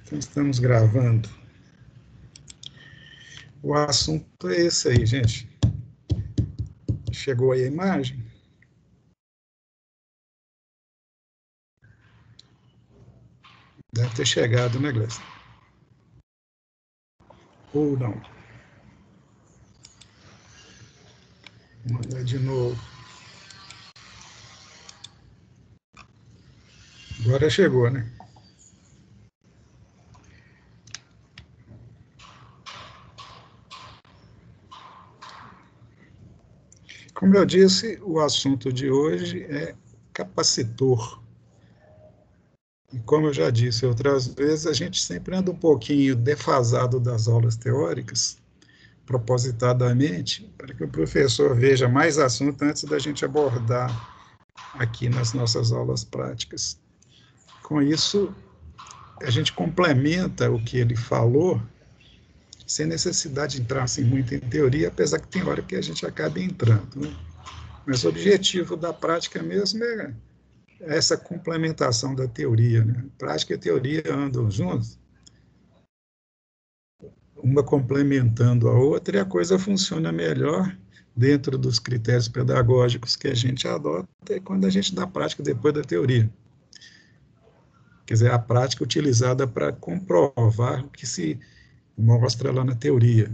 Então, estamos gravando. O assunto é esse aí, gente. Chegou aí a imagem? Deve ter chegado, né, Gleice? Ou não. Vou mandar de novo. Agora chegou, né? Como eu disse, o assunto de hoje é capacitor. E como eu já disse outras vezes, a gente sempre anda um pouquinho defasado das aulas teóricas, propositadamente, para que o professor veja mais assunto antes da gente abordar aqui nas nossas aulas práticas. Com isso, a gente complementa o que ele falou, sem necessidade de entrar assim, muito em teoria, apesar que tem hora que a gente acaba entrando. Né? Mas o objetivo da prática mesmo é essa complementação da teoria. Né? Prática e teoria andam juntos, uma complementando a outra, e a coisa funciona melhor dentro dos critérios pedagógicos que a gente adota quando a gente dá prática depois da teoria. Quer dizer, a prática utilizada para comprovar o que se mostra lá na teoria.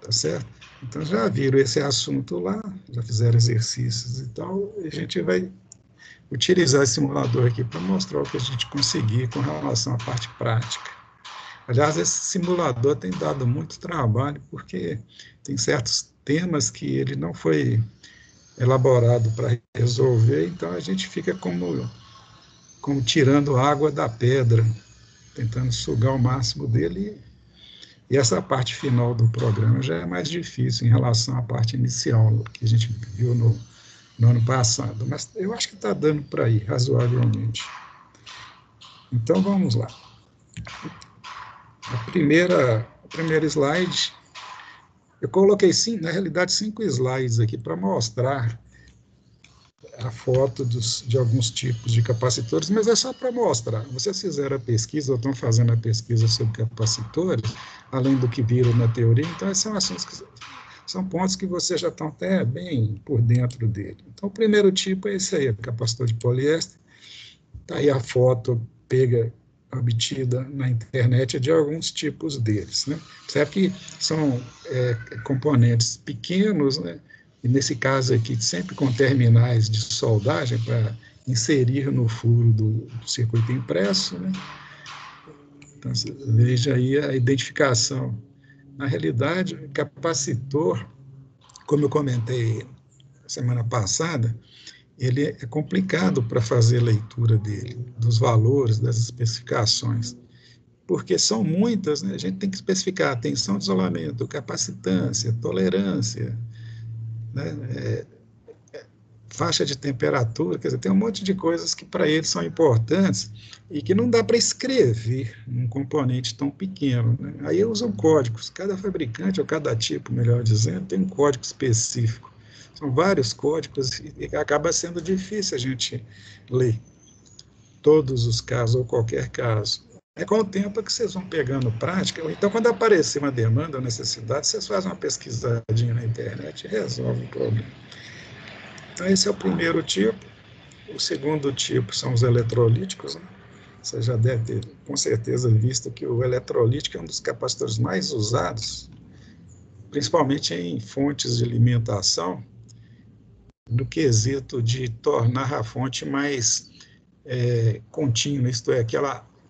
Tá certo? Então já viram esse assunto lá, já fizeram exercícios e tal, e a gente vai utilizar esse simulador aqui para mostrar o que a gente conseguir com relação à parte prática. Aliás, esse simulador tem dado muito trabalho, porque tem certos temas que ele não foi elaborado para resolver, então a gente fica como tirando água da pedra, tentando sugar o máximo dele. E essa parte final do programa já é mais difícil em relação à parte inicial, que a gente viu no ano passado. Mas eu acho que está dando para ir, razoavelmente. Então, vamos lá. O primeiro slide, eu coloquei, na realidade, 5 slides aqui para mostrar a foto de alguns tipos de capacitores, mas é só para mostrar. Vocês fizeram a pesquisa, ou estão fazendo a pesquisa sobre capacitores, além do que viram na teoria, então esses são assuntos que são pontos que vocês já estão até bem por dentro dele. Então, o primeiro tipo é esse aí, o capacitor de poliéster. Está aí a foto obtida na internet de alguns tipos deles. Né? Percebe que são componentes pequenos, né? E nesse caso aqui, sempre com terminais de soldagem para inserir no furo do circuito impresso. Né? Então, veja aí a identificação. Na realidade, capacitor, como eu comentei semana passada, ele é complicado para fazer leitura dele, dos valores, das especificações, porque são muitas, né? A gente tem que especificar a tensão de isolamento, capacitância, tolerância, né? Faixa de temperatura, quer dizer, tem um monte de coisas que para eles são importantes e que não dá para escrever num componente tão pequeno. Né? Aí usam códigos, cada fabricante, ou cada tipo, melhor dizendo, tem um código específico. São vários códigos e acaba sendo difícil a gente ler todos os casos ou qualquer caso. É com o tempo que vocês vão pegando prática, ou então quando aparecer uma demanda ou necessidade, vocês fazem uma pesquisadinha na internet e resolvem o problema. Então, esse é o primeiro tipo. O segundo tipo são os eletrolíticos. Né? Você já deve ter, com certeza, visto que o eletrolítico é um dos capacitores mais usados, principalmente em fontes de alimentação, no quesito de tornar a fonte mais contínua, isto é, que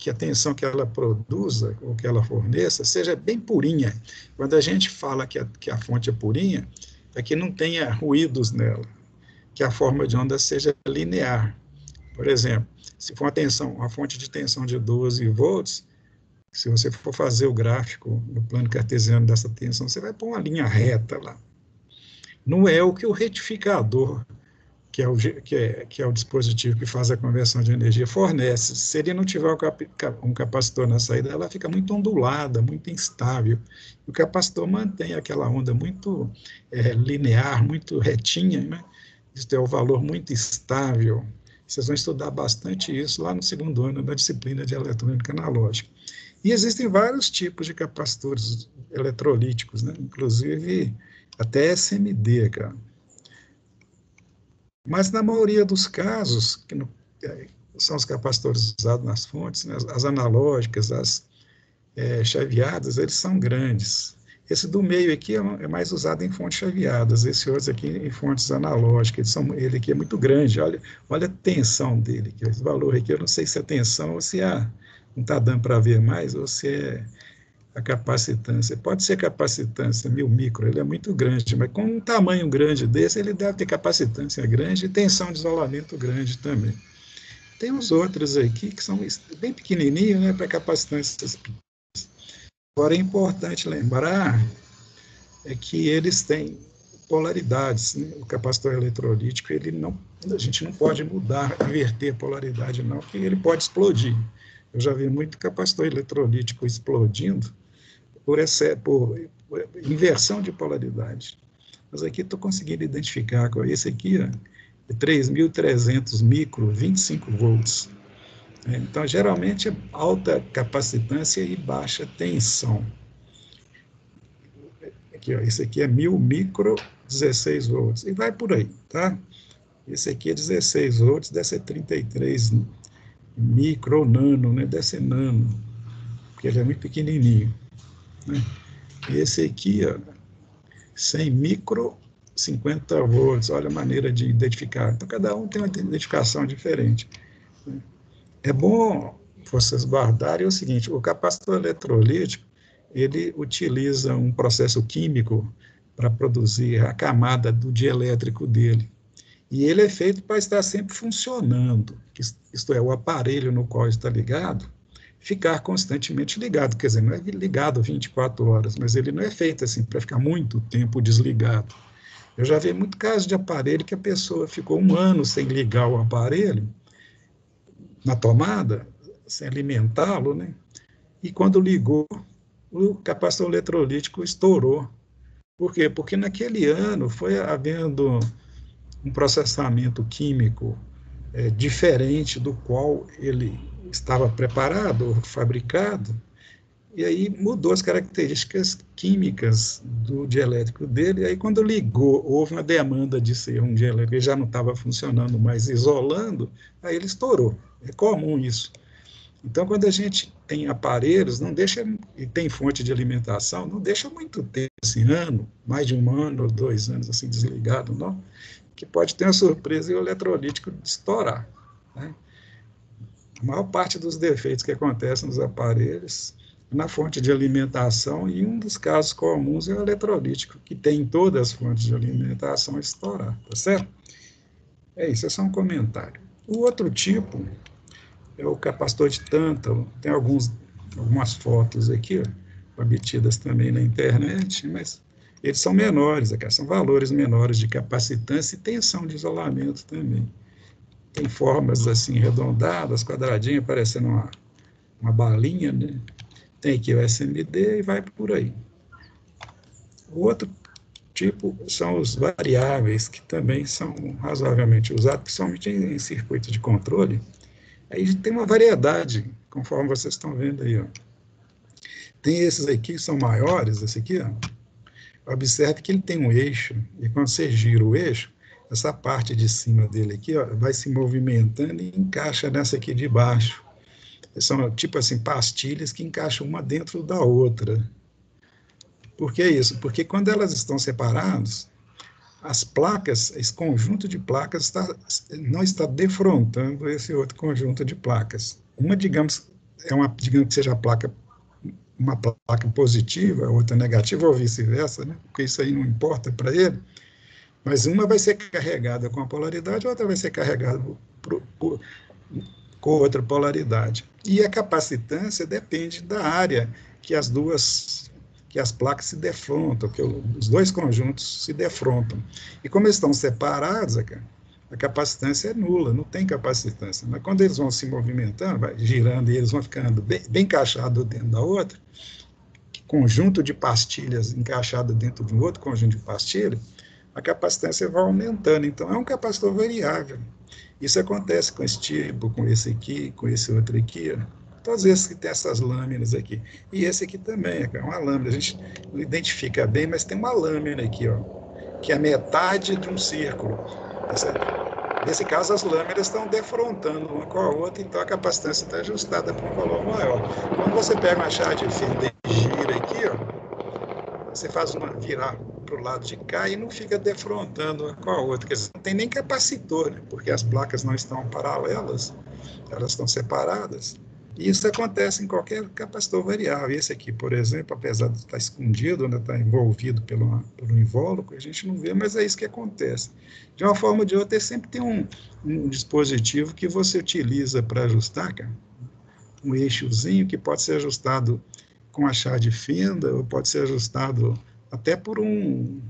a tensão que ela produza, ou que ela forneça, seja bem purinha. Quando a gente fala que a fonte é purinha, é que não tenha ruídos nela, que a forma de onda seja linear. Por exemplo, se for uma fonte de tensão de 12 volts, se você for fazer o gráfico no plano cartesiano dessa tensão, você vai pôr uma linha reta lá. Não é o que o retificador, que é o dispositivo que faz a conversão de energia, fornece. Se ele não tiver um capacitor na saída, ela fica muito ondulada, muito instável. O capacitor mantém aquela onda muito linear, muito retinha, né? Isso é o valor muito estável. Vocês vão estudar bastante isso lá no segundo ano da disciplina de eletrônica analógica. E existem vários tipos de capacitores eletrolíticos, né? Inclusive até SMD, cara. Mas na maioria dos casos, são os capacitores usados nas fontes, né? As analógicas, as chaveadas, eles são grandes. Esse do meio aqui é mais usado em fontes chaveadas, esse outro aqui em fontes analógicas. Ele aqui é muito grande, olha a tensão dele, esse valor aqui, eu não sei se é tensão ou se não está dando para ver mais, ou se é a capacitância. Pode ser capacitância 1000 micro, ele é muito grande, mas com um tamanho grande desse, ele deve ter capacitância grande e tensão de isolamento grande também. Tem os outros aqui que são bem pequenininhos, né, para capacitâncias pequenas. Agora, é importante lembrar que eles têm polaridades, né? O capacitor eletrolítico, a gente não pode mudar, inverter a polaridade, não, porque ele pode explodir. Eu já vi muito capacitor eletrolítico explodindo por inversão de polaridade. Mas aqui estou conseguindo identificar, esse aqui é 3.300 micro, 25 volts. Então, geralmente, é alta capacitância e baixa tensão. Aqui, ó, esse aqui é 1000 micro, 16 volts. E vai por aí, tá? Esse aqui é 16 volts, deve ser 33 micro ou nano, né? Deve ser nano, porque ele é muito pequenininho. Né? E esse aqui, ó, 100 micro, 50 volts. Olha a maneira de identificar. Então, cada um tem uma identificação diferente. É bom vocês guardarem o seguinte: o capacitor eletrolítico, ele utiliza um processo químico para produzir a camada do dielétrico dele. E ele é feito para estar sempre funcionando, isto é, o aparelho no qual está ligado, ficar constantemente ligado. Quer dizer, não é ligado 24 horas, mas ele não é feito assim para ficar muito tempo desligado. Eu já vi muito caso de aparelho que a pessoa ficou 1 ano sem ligar o aparelho na tomada, sem alimentá-lo, né? E quando ligou, o capacitor eletrolítico estourou. Por quê? Porque naquele ano foi havendo um processamento químico diferente do qual ele estava preparado ou fabricado, e aí mudou as características químicas do dielétrico dele, e aí quando ligou, houve uma demanda de ser um dielétrico, ele já não estava funcionando mais isolando, aí ele estourou. É comum isso. Então, quando a gente tem aparelhos, não deixa, e tem fonte de alimentação, não deixa muito tempo, assim, mais de 1 ano ou 2 anos, assim, desligado, não, que pode ter uma surpresa e o eletrolítico estourar. Né? A maior parte dos defeitos que acontecem nos aparelhos na fonte de alimentação, e um dos casos comuns é o eletrolítico, que tem em todas as fontes de alimentação estourar, tá certo? É isso, é só um comentário. O outro tipo é o capacitor de tântalo. Tem algumas fotos aqui, ó, obtidas também na internet, mas eles são menores, são valores menores de capacitância e tensão de isolamento também. Tem formas assim arredondadas, quadradinhas, parecendo uma balinha, né? Tem aqui o SMD e vai por aí. O outro tipo são os variáveis, que também são razoavelmente usados, principalmente em circuitos de controle. Aí tem uma variedade, conforme vocês estão vendo aí. Ó. Tem esses aqui que são maiores, esse aqui, ó. Observe que ele tem um eixo, e quando você gira o eixo, essa parte de cima dele aqui, ó, vai se movimentando e encaixa nessa aqui de baixo. São tipo assim, pastilhas que encaixam uma dentro da outra. Por que isso? Porque quando elas estão separadas, as placas, esse conjunto de placas não está defrontando esse outro conjunto de placas. Uma, digamos que seja uma placa positiva, outra negativa, ou vice-versa, né? Porque isso aí não importa para ele, mas uma vai ser carregada com a polaridade, a outra vai ser carregada com outra polaridade. E a capacitância depende da área que as placas se defrontam, que os dois conjuntos se defrontam. E como eles estão separados, a capacitância é nula, não tem capacitância. Mas quando eles vão se movimentando, vai girando e eles vão ficando bem encaixados dentro da outra, conjunto de pastilhas encaixado dentro de um outro conjunto de pastilhas, a capacitância vai aumentando. Então, é um capacitor variável. Isso acontece com esse tipo, com esse aqui, com esse outro aqui, ó. Todos esses que tem essas lâminas aqui. E esse aqui também, é uma lâmina. A gente não identifica bem, mas tem uma lâmina aqui, ó, que é metade de um círculo. Tá certo? Nesse caso, as lâminas estão defrontando uma com a outra, então a capacitância está ajustada para um valor maior. Quando você pega uma chave de fenda e gira aqui, ó, você faz uma virar para o lado de cá e não fica defrontando uma com a outra. Quer dizer, não tem nem capacitor, né? Porque as placas não estão paralelas, elas estão separadas. E isso acontece em qualquer capacitor variável. Esse aqui, por exemplo, apesar de estar escondido, né, estar envolvido pelo invólucro, a gente não vê, mas é isso que acontece. De uma forma ou de outra, sempre tem um dispositivo que você utiliza para ajustar, cara, um eixozinho que pode ser ajustado com a chave de fenda, ou pode ser ajustado até por um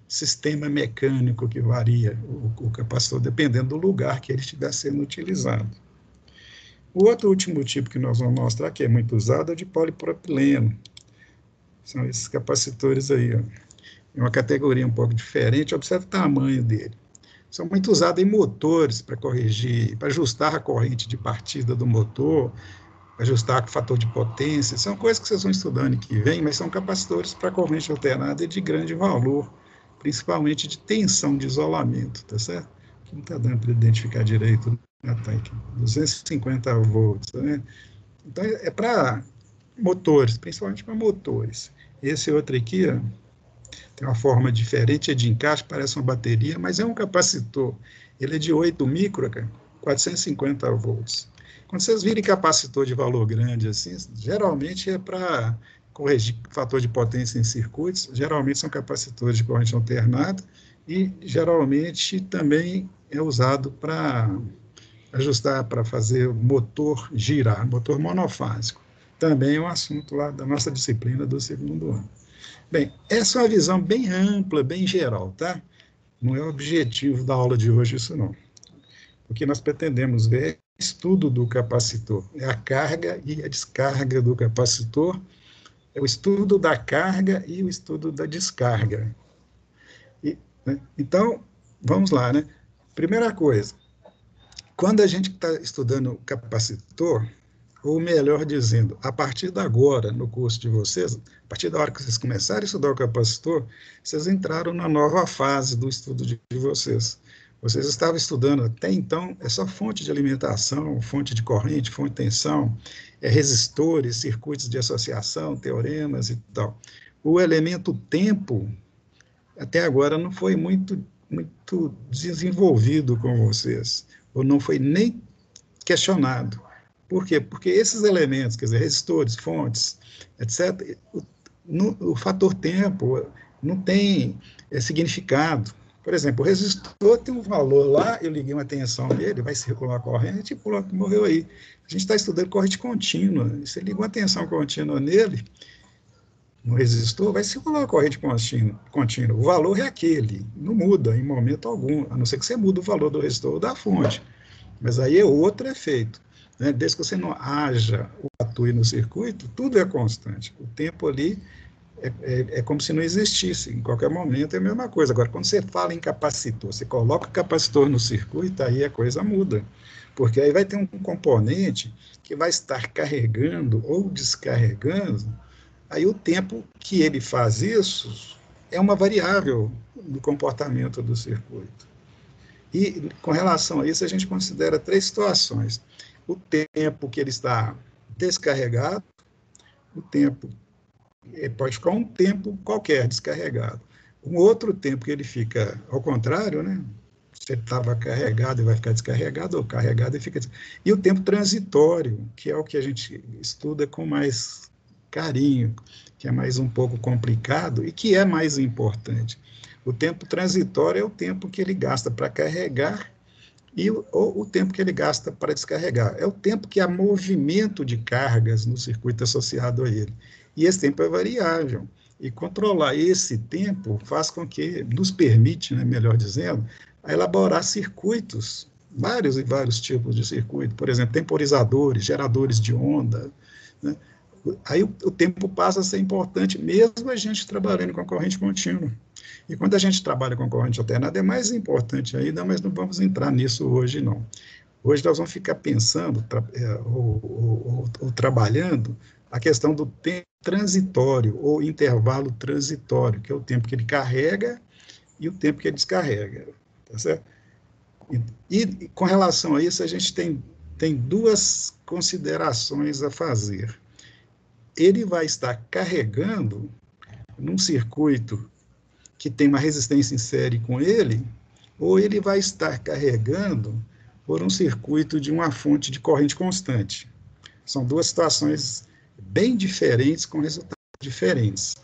sistema mecânico que varia o capacitor, dependendo do lugar que ele estiver sendo utilizado. O outro último tipo que nós vamos mostrar, que é muito usado, é de polipropileno. São esses capacitores aí, ó. É uma categoria um pouco diferente, observe o tamanho dele. São muito usados em motores para corrigir, para ajustar a corrente de partida do motor, ajustar o fator de potência. São coisas que vocês vão estudando que vem, mas são capacitores para corrente alternada e de grande valor, principalmente de tensão de isolamento, tá certo? Não está dando para identificar direito. Tá aqui, 250 volts, né? Então, é para motores, principalmente para motores. Esse outro aqui, ó, tem uma forma diferente, é de encaixe, parece uma bateria, mas é um capacitor. Ele é de 8 micro, 450 volts. Quando vocês virem capacitor de valor grande, assim, geralmente é para corrigir fator de potência em circuitos, geralmente são capacitores de corrente alternada, e geralmente também é usado para ajustar, para fazer o motor girar, motor monofásico. Também é um assunto lá da nossa disciplina do segundo ano. Bem, essa é uma visão bem ampla, bem geral, tá? Não é o objetivo da aula de hoje isso não. O que nós pretendemos ver é o estudo do capacitor, é a carga e a descarga do capacitor, é o estudo da carga e o estudo da descarga. Né? Então, vamos lá, né? Primeira coisa, quando a gente está estudando capacitor, ou melhor dizendo, a partir de agora, no curso de vocês, a partir da hora que vocês começarem a estudar o capacitor, vocês entraram na nova fase do estudo de vocês. Vocês estavam estudando até então, é só fonte de alimentação, fonte de corrente, fonte de tensão, resistores, circuitos de associação, teoremas e tal. O elemento tempo, até agora, não foi muito desenvolvido com vocês, ou não foi nem questionado. Por quê? Porque esses elementos, quer dizer, resistores, fontes, etc., o fator tempo não tem significado. Por exemplo, o resistor tem um valor lá, eu liguei uma tensão nele, vai circular a corrente e pronto, morreu aí. A gente está estudando corrente contínua. Você liga uma tensão contínua nele, no resistor, vai circular a corrente contínua. O valor é aquele, não muda em momento algum, a não ser que você mude o valor do resistor ou da fonte. Mas aí é outro efeito. Né? Desde que você não haja ou atue no circuito, tudo é constante. O tempo ali é como se não existisse. Em qualquer momento é a mesma coisa. Agora, quando você fala em capacitor, você coloca o capacitor no circuito, aí a coisa muda. Porque aí vai ter um componente que vai estar carregando ou descarregando, aí o tempo que ele faz isso é uma variável do comportamento do circuito. E, com relação a isso, a gente considera três situações. O tempo que ele está descarregado, o tempo, pode ficar um tempo qualquer descarregado. Um outro tempo que ele fica ao contrário, né? Se ele estava carregado e vai ficar descarregado, ou carregado e fica... E o tempo transitório, que é o que a gente estuda com mais carinho, que é mais um pouco complicado e que é mais importante. O tempo transitório é o tempo que ele gasta para carregar e o tempo que ele gasta para descarregar. É o tempo que há movimento de cargas no circuito associado a ele. E esse tempo é variável. E controlar esse tempo faz com que, nos permite, né, melhor dizendo, a elaborar circuitos, vários e vários tipos de circuito. Por exemplo, temporizadores, geradores de onda, né? Aí o tempo passa a ser importante, mesmo a gente trabalhando com a corrente contínua. E quando a gente trabalha com corrente alternada, é mais importante ainda, mas não vamos entrar nisso hoje, não. Hoje nós vamos ficar pensando ou trabalhando a questão do tempo transitório, ou intervalo transitório, que é o tempo que ele carrega e o tempo que ele descarrega. Tá certo? E com relação a isso, a gente tem duas considerações a fazer. Ele vai estar carregando num circuito que tem uma resistência em série com ele, ou ele vai estar carregando por um circuito de uma fonte de corrente constante. São duas situações bem diferentes, com resultados diferentes.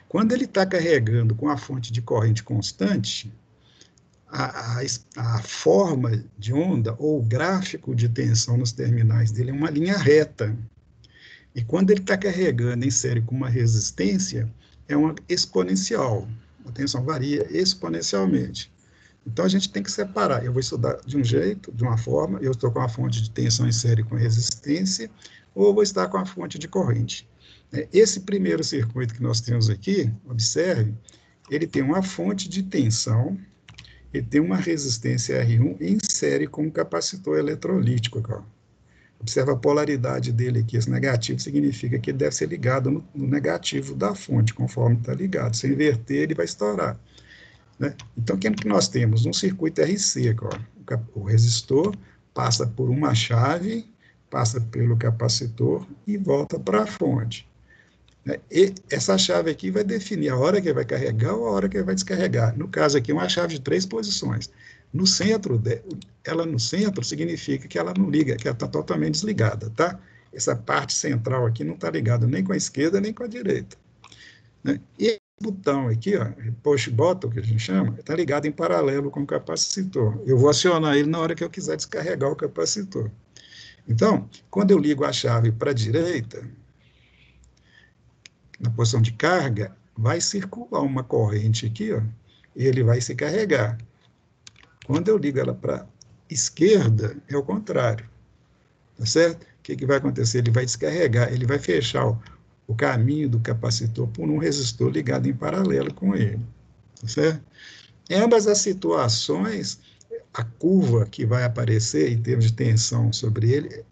Quando ele está carregando com a fonte de corrente constante, a forma de onda, ou o gráfico de tensão nos terminais dele é uma linha reta. E quando ele está carregando em série com uma resistência, é uma exponencial. A tensão varia exponencialmente. Então, a gente tem que separar. Eu vou estudar de um jeito, de uma forma, eu estou com a fonte de tensão em série com resistência, ou eu vou estar com a fonte de corrente. Esse primeiro circuito que nós temos aqui, observe, ele tem uma fonte de tensão, ele tem uma resistência R1 em série com um capacitor eletrolítico. Observa a polaridade dele aqui, esse negativo significa que ele deve ser ligado no negativo da fonte, conforme está ligado. Se inverter, ele vai estourar. Né? Então, o que nós temos? Um circuito RC, o resistor passa por uma chave, passa pelo capacitor e volta para a fonte. Né? E essa chave aqui vai definir a hora que ele vai carregar ou a hora que ele vai descarregar. No caso aqui, uma chave de 3 posições. No centro, ela no centro significa que ela não liga, que ela está totalmente desligada, tá? Essa parte central aqui não está ligada nem com a esquerda nem com a direita. Né? E esse botão aqui, ó, push button, que a gente chama, está ligado em paralelo com o capacitor. Eu vou acionar ele na hora que eu quiser descarregar o capacitor. Então, quando eu ligo a chave para a direita, na posição de carga, vai circular uma corrente aqui, ó, e ele vai se carregar. Quando eu ligo ela para a esquerda, é o contrário. Tá certo? O que vai acontecer? Ele vai descarregar, ele vai fechar o caminho do capacitor por um resistor ligado em paralelo com ele. Tá certo? Em ambas as situações, a curva que vai aparecer em termos de tensão sobre ele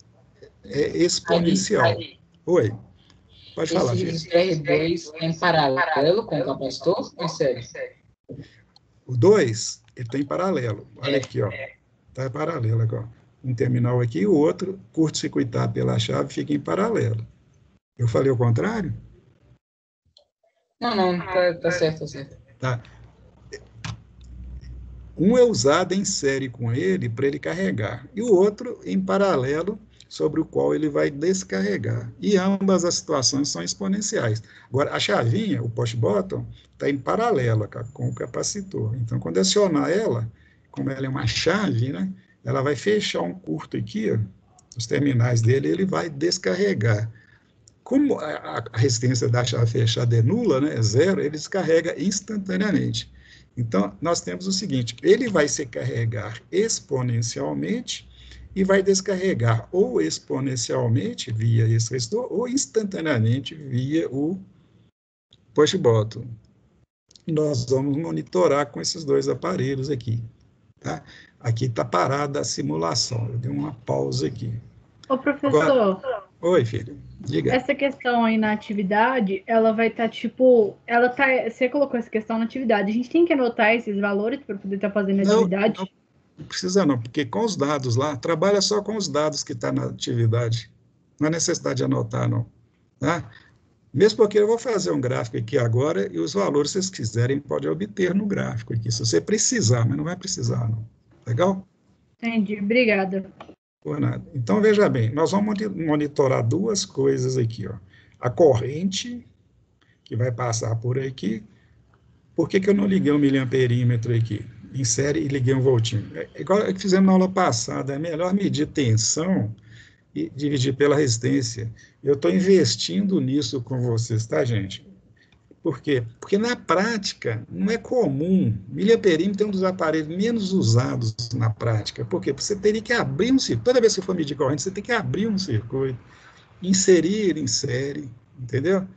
é exponencial. Oi, pode falar, filho. Esse R2 é em paralelo com o capacitor? É sério? O 2, ele está em paralelo. Olha aqui, ó. Está em paralelo aqui, ó. Um terminal aqui e o outro, curto-circuitar pela chave, fica em paralelo. Eu falei o contrário? Não, tá certo, tá certo. Tá. Um é usado em série com ele para ele carregar, e o outro em paralelo, sobre o qual ele vai descarregar. E ambas as situações são exponenciais. Agora, a chavinha, o push button, está em paralelo com o capacitor. Então, quando acionar ela, como ela é uma chave, né, ela vai fechar um curto aqui, ó, os terminais dele, ele vai descarregar. Como a resistência da chave fechada é nula, né, é zero, ele descarrega instantaneamente. Então, nós temos o seguinte, ele vai se carregar exponencialmente e vai descarregar ou exponencialmente via esse resistor ou instantaneamente via o push button. Nós vamos monitorar com esses dois aparelhos aqui. Tá? Aqui está parada a simulação, eu dei uma pausa aqui. Ô, professor. Agora, oi, filho, diga. Essa questão aí na atividade, ela vai estar tipo, você colocou essa questão na atividade, a gente tem que anotar esses valores para poder estar fazendo a atividade? Não precisa não, porque com os dados lá, trabalha só com os dados que está na atividade. Não há necessidade de anotar, não. Tá? Mesmo porque eu vou fazer um gráfico aqui agora e os valores, se vocês quiserem, podem obter no gráfico aqui, se você precisar, mas não vai precisar, não. Legal? Entendi, obrigada. Por nada. Então, veja bem, nós vamos monitorar duas coisas aqui, ó. A corrente, que vai passar por aqui. Por que eu não liguei o miliamperímetro aqui em série e liguei um voltinho? É igual que fizemos na aula passada, é melhor medir tensão e dividir pela resistência. Eu estou investindo nisso com vocês, tá, gente? Por quê? Porque na prática não é comum. Miliamperímetro é um dos aparelhos menos usados na prática. Por quê? Porque você teria que abrir um circuito. Toda vez que você for medir corrente, você tem que abrir um circuito. inserir, insere, entendeu?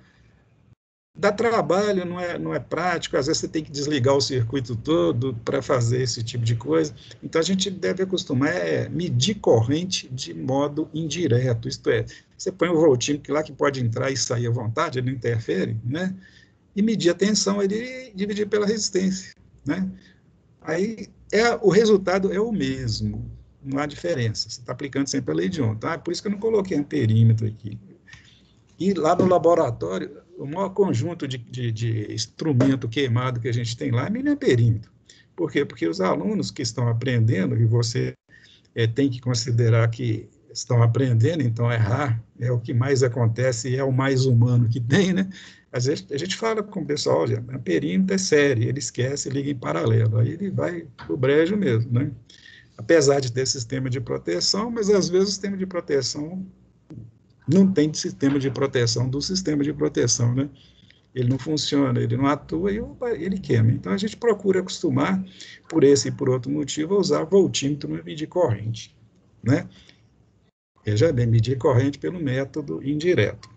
Dá trabalho, não é prático, às vezes você tem que desligar o circuito todo para fazer esse tipo de coisa. Então, a gente deve acostumar a medir corrente de modo indireto, isto é, você põe o voltímetro lá que pode entrar e sair à vontade, ele não interfere, né? E medir a tensão, ele dividir pela resistência, né? Aí, o resultado é o mesmo, não há diferença, você está aplicando sempre a lei de Ohm, tá? Por isso que eu não coloquei amperímetro aqui. E lá no laboratório, o maior conjunto de instrumento queimado que a gente tem lá é miliamperímetro. Por quê? Porque os alunos que estão aprendendo, e você tem que considerar que estão aprendendo, então errar é o que mais acontece e é o mais humano que tem, né? Às vezes a gente fala com o pessoal, olha, amperímetro é sério, ele esquece, liga em paralelo, aí ele vai pro brejo mesmo, né? Apesar de ter sistema de proteção, mas às vezes o sistema de proteção não tem sistema de proteção do sistema de proteção, né? Ele não funciona, ele não atua e ele queima. Então, a gente procura acostumar, por esse e por outro motivo, a usar voltímetro para medir corrente, né? Veja bem, medir corrente pelo método indireto,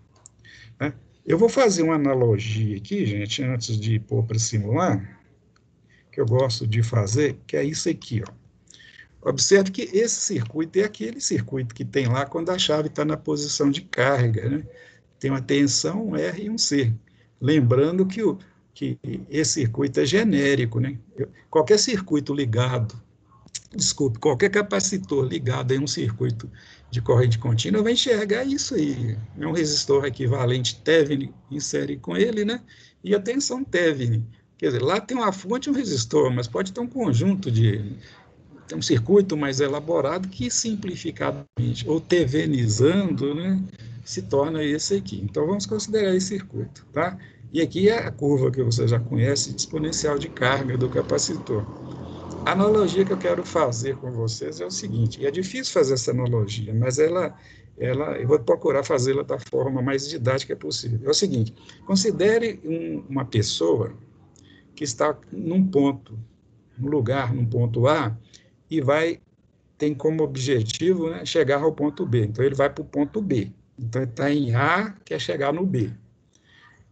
né? Eu vou fazer uma analogia aqui, gente, antes de pôr para simular, que eu gosto de fazer, que é isso aqui, ó. Observe que esse circuito é aquele circuito que tem lá quando a chave está na posição de carga, né? Tem uma tensão, um R e um C. Lembrando que esse circuito é genérico, né? Qualquer circuito ligado, qualquer capacitor ligado em um circuito de corrente contínua vai enxergar isso aí. É um resistor equivalente Thevenin, insere com ele, né? E a tensão Thevenin. Quer dizer, lá tem uma fonte e um resistor, mas pode ter um conjunto tem um circuito mais elaborado que, simplificadamente, ou tevenizando, né, se torna esse aqui. Então, vamos considerar esse circuito, tá? E aqui é a curva que você já conhece, exponencial de carga do capacitor. A analogia que eu quero fazer com vocês é o seguinte, e é difícil fazer essa analogia, mas eu vou procurar fazê-la da forma mais didática possível. É o seguinte, considere uma pessoa que está num lugar, num ponto A, e tem como objetivo, né, chegar ao ponto B. Então, ele vai para o ponto B. Então, ele está em A, quer chegar no B.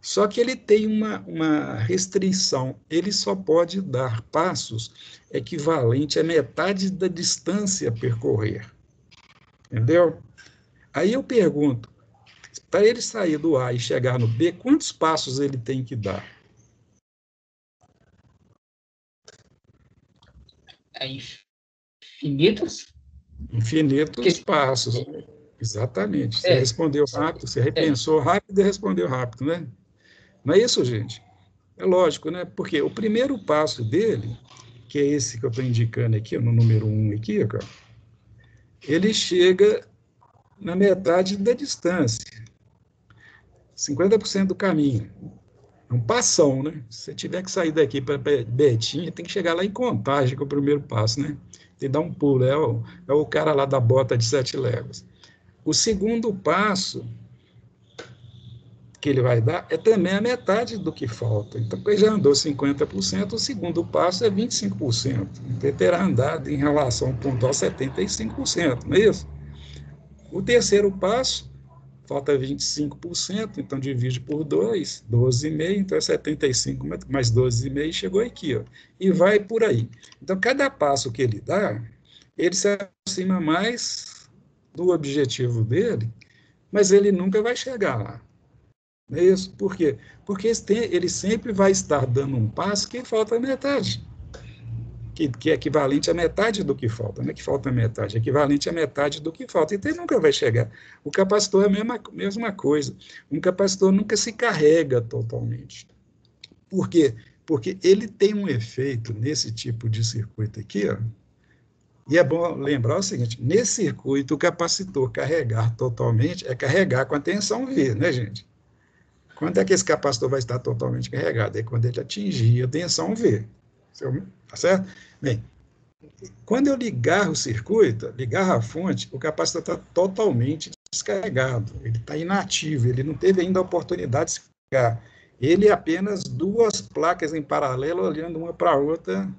Só que ele tem uma restrição. Ele só pode dar passos equivalentes à metade da distância a percorrer. Entendeu? Aí eu pergunto, para ele sair do A e chegar no B, quantos passos ele tem que dar? Infinitos? Infinitos passos. Exatamente. Você respondeu rápido, você repensou rápido e respondeu rápido, né? Não é isso, gente? É lógico, né? Porque o primeiro passo dele, que é esse que eu estou indicando aqui, no número 1 aqui, ó, ele chega na metade da distância, 50% do caminho. É um passão, né? Se você tiver que sair daqui para Betinha, tem que chegar lá em Contagem, que é o primeiro passo, né? Tem que dar um pulo, é o cara lá da bota de 7 léguas. O segundo passo que ele vai dar é também a metade do que falta. Então, ele já andou 50%, o segundo passo é 25%. Então, ele terá andado em relação ao pontual 75%, não é isso? O terceiro passo, falta 25%, então divide por 2, 12,5, então é 75 mais 12,5, chegou aqui, ó, e vai por aí. Então, cada passo que ele dá, ele se aproxima mais do objetivo dele, mas ele nunca vai chegar lá. Não é isso? Por quê? Porque ele sempre vai estar dando um passo que falta a metade, que é equivalente à metade do que falta, não é que falta a metade, é equivalente à metade do que falta, então ele nunca vai chegar. O capacitor é a mesma coisa, um capacitor nunca se carrega totalmente. Por quê? Porque ele tem um efeito nesse tipo de circuito aqui, ó, e é bom lembrar o seguinte, nesse circuito o capacitor carregar totalmente é carregar com a tensão V, né, gente? Quando é que esse capacitor vai estar totalmente carregado? É quando ele atingir a tensão V. Tá certo? Bem, quando eu ligar o circuito, ligar a fonte, o capacitor está totalmente descarregado. Ele está inativo, ele não teve ainda a oportunidade de se carregar. Ele é apenas duas placas em paralelo, olhando uma para a outra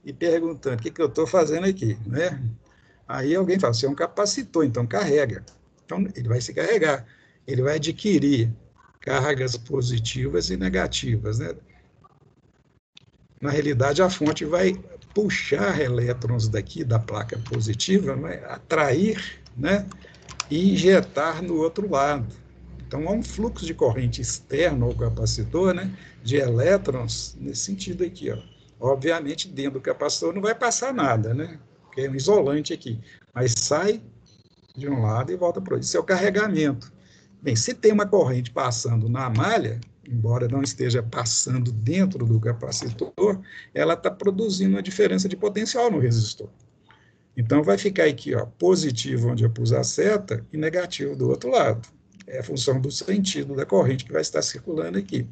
e perguntando, o que eu estou fazendo aqui? Né? Aí alguém fala, você é um capacitor, então carrega. Então, ele vai se carregar, ele vai adquirir cargas positivas e negativas, né? Na realidade, a fonte vai puxar elétrons daqui da placa positiva, vai atrair, né, e injetar no outro lado. Então, há um fluxo de corrente externo ao capacitor, né, de elétrons nesse sentido aqui. Ó. Obviamente, dentro do capacitor não vai passar nada, né, porque é um isolante aqui, mas sai de um lado e volta para o outro. Isso é o carregamento. Bem, se tem uma corrente passando na malha, embora não esteja passando dentro do capacitor, ela está produzindo uma diferença de potencial no resistor. Então, vai ficar aqui, ó, positivo onde eu pus a seta e negativo do outro lado. É a função do sentido da corrente que vai estar circulando aqui.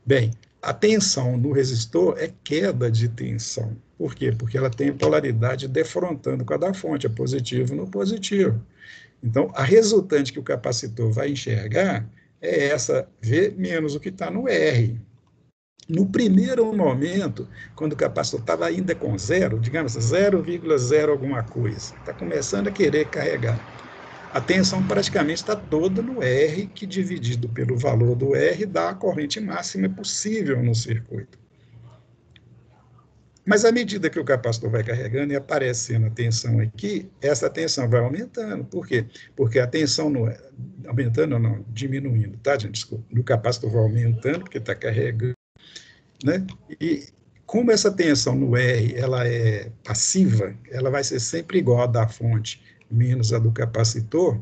Bem, a tensão no resistor é queda de tensão. Por quê? Porque ela tem polaridade defrontando com a da fonte, é positivo no positivo. Então, a resultante que o capacitor vai enxergar é essa V menos o que está no R. No primeiro momento, quando o capacitor estava ainda com zero, digamos 0,0 alguma coisa, está começando a querer carregar. A tensão praticamente está toda no R, que dividido pelo valor do R dá a corrente máxima possível no circuito. Mas à medida que o capacitor vai carregando e aparecendo a tensão aqui, essa tensão vai aumentando. Por quê? Porque a tensão não é aumentando, não, diminuindo, tá, gente? Desculpa. O capacitor vai aumentando, porque está carregando, né? E como essa tensão no R ela é passiva, ela vai ser sempre igual a da fonte menos a do capacitor.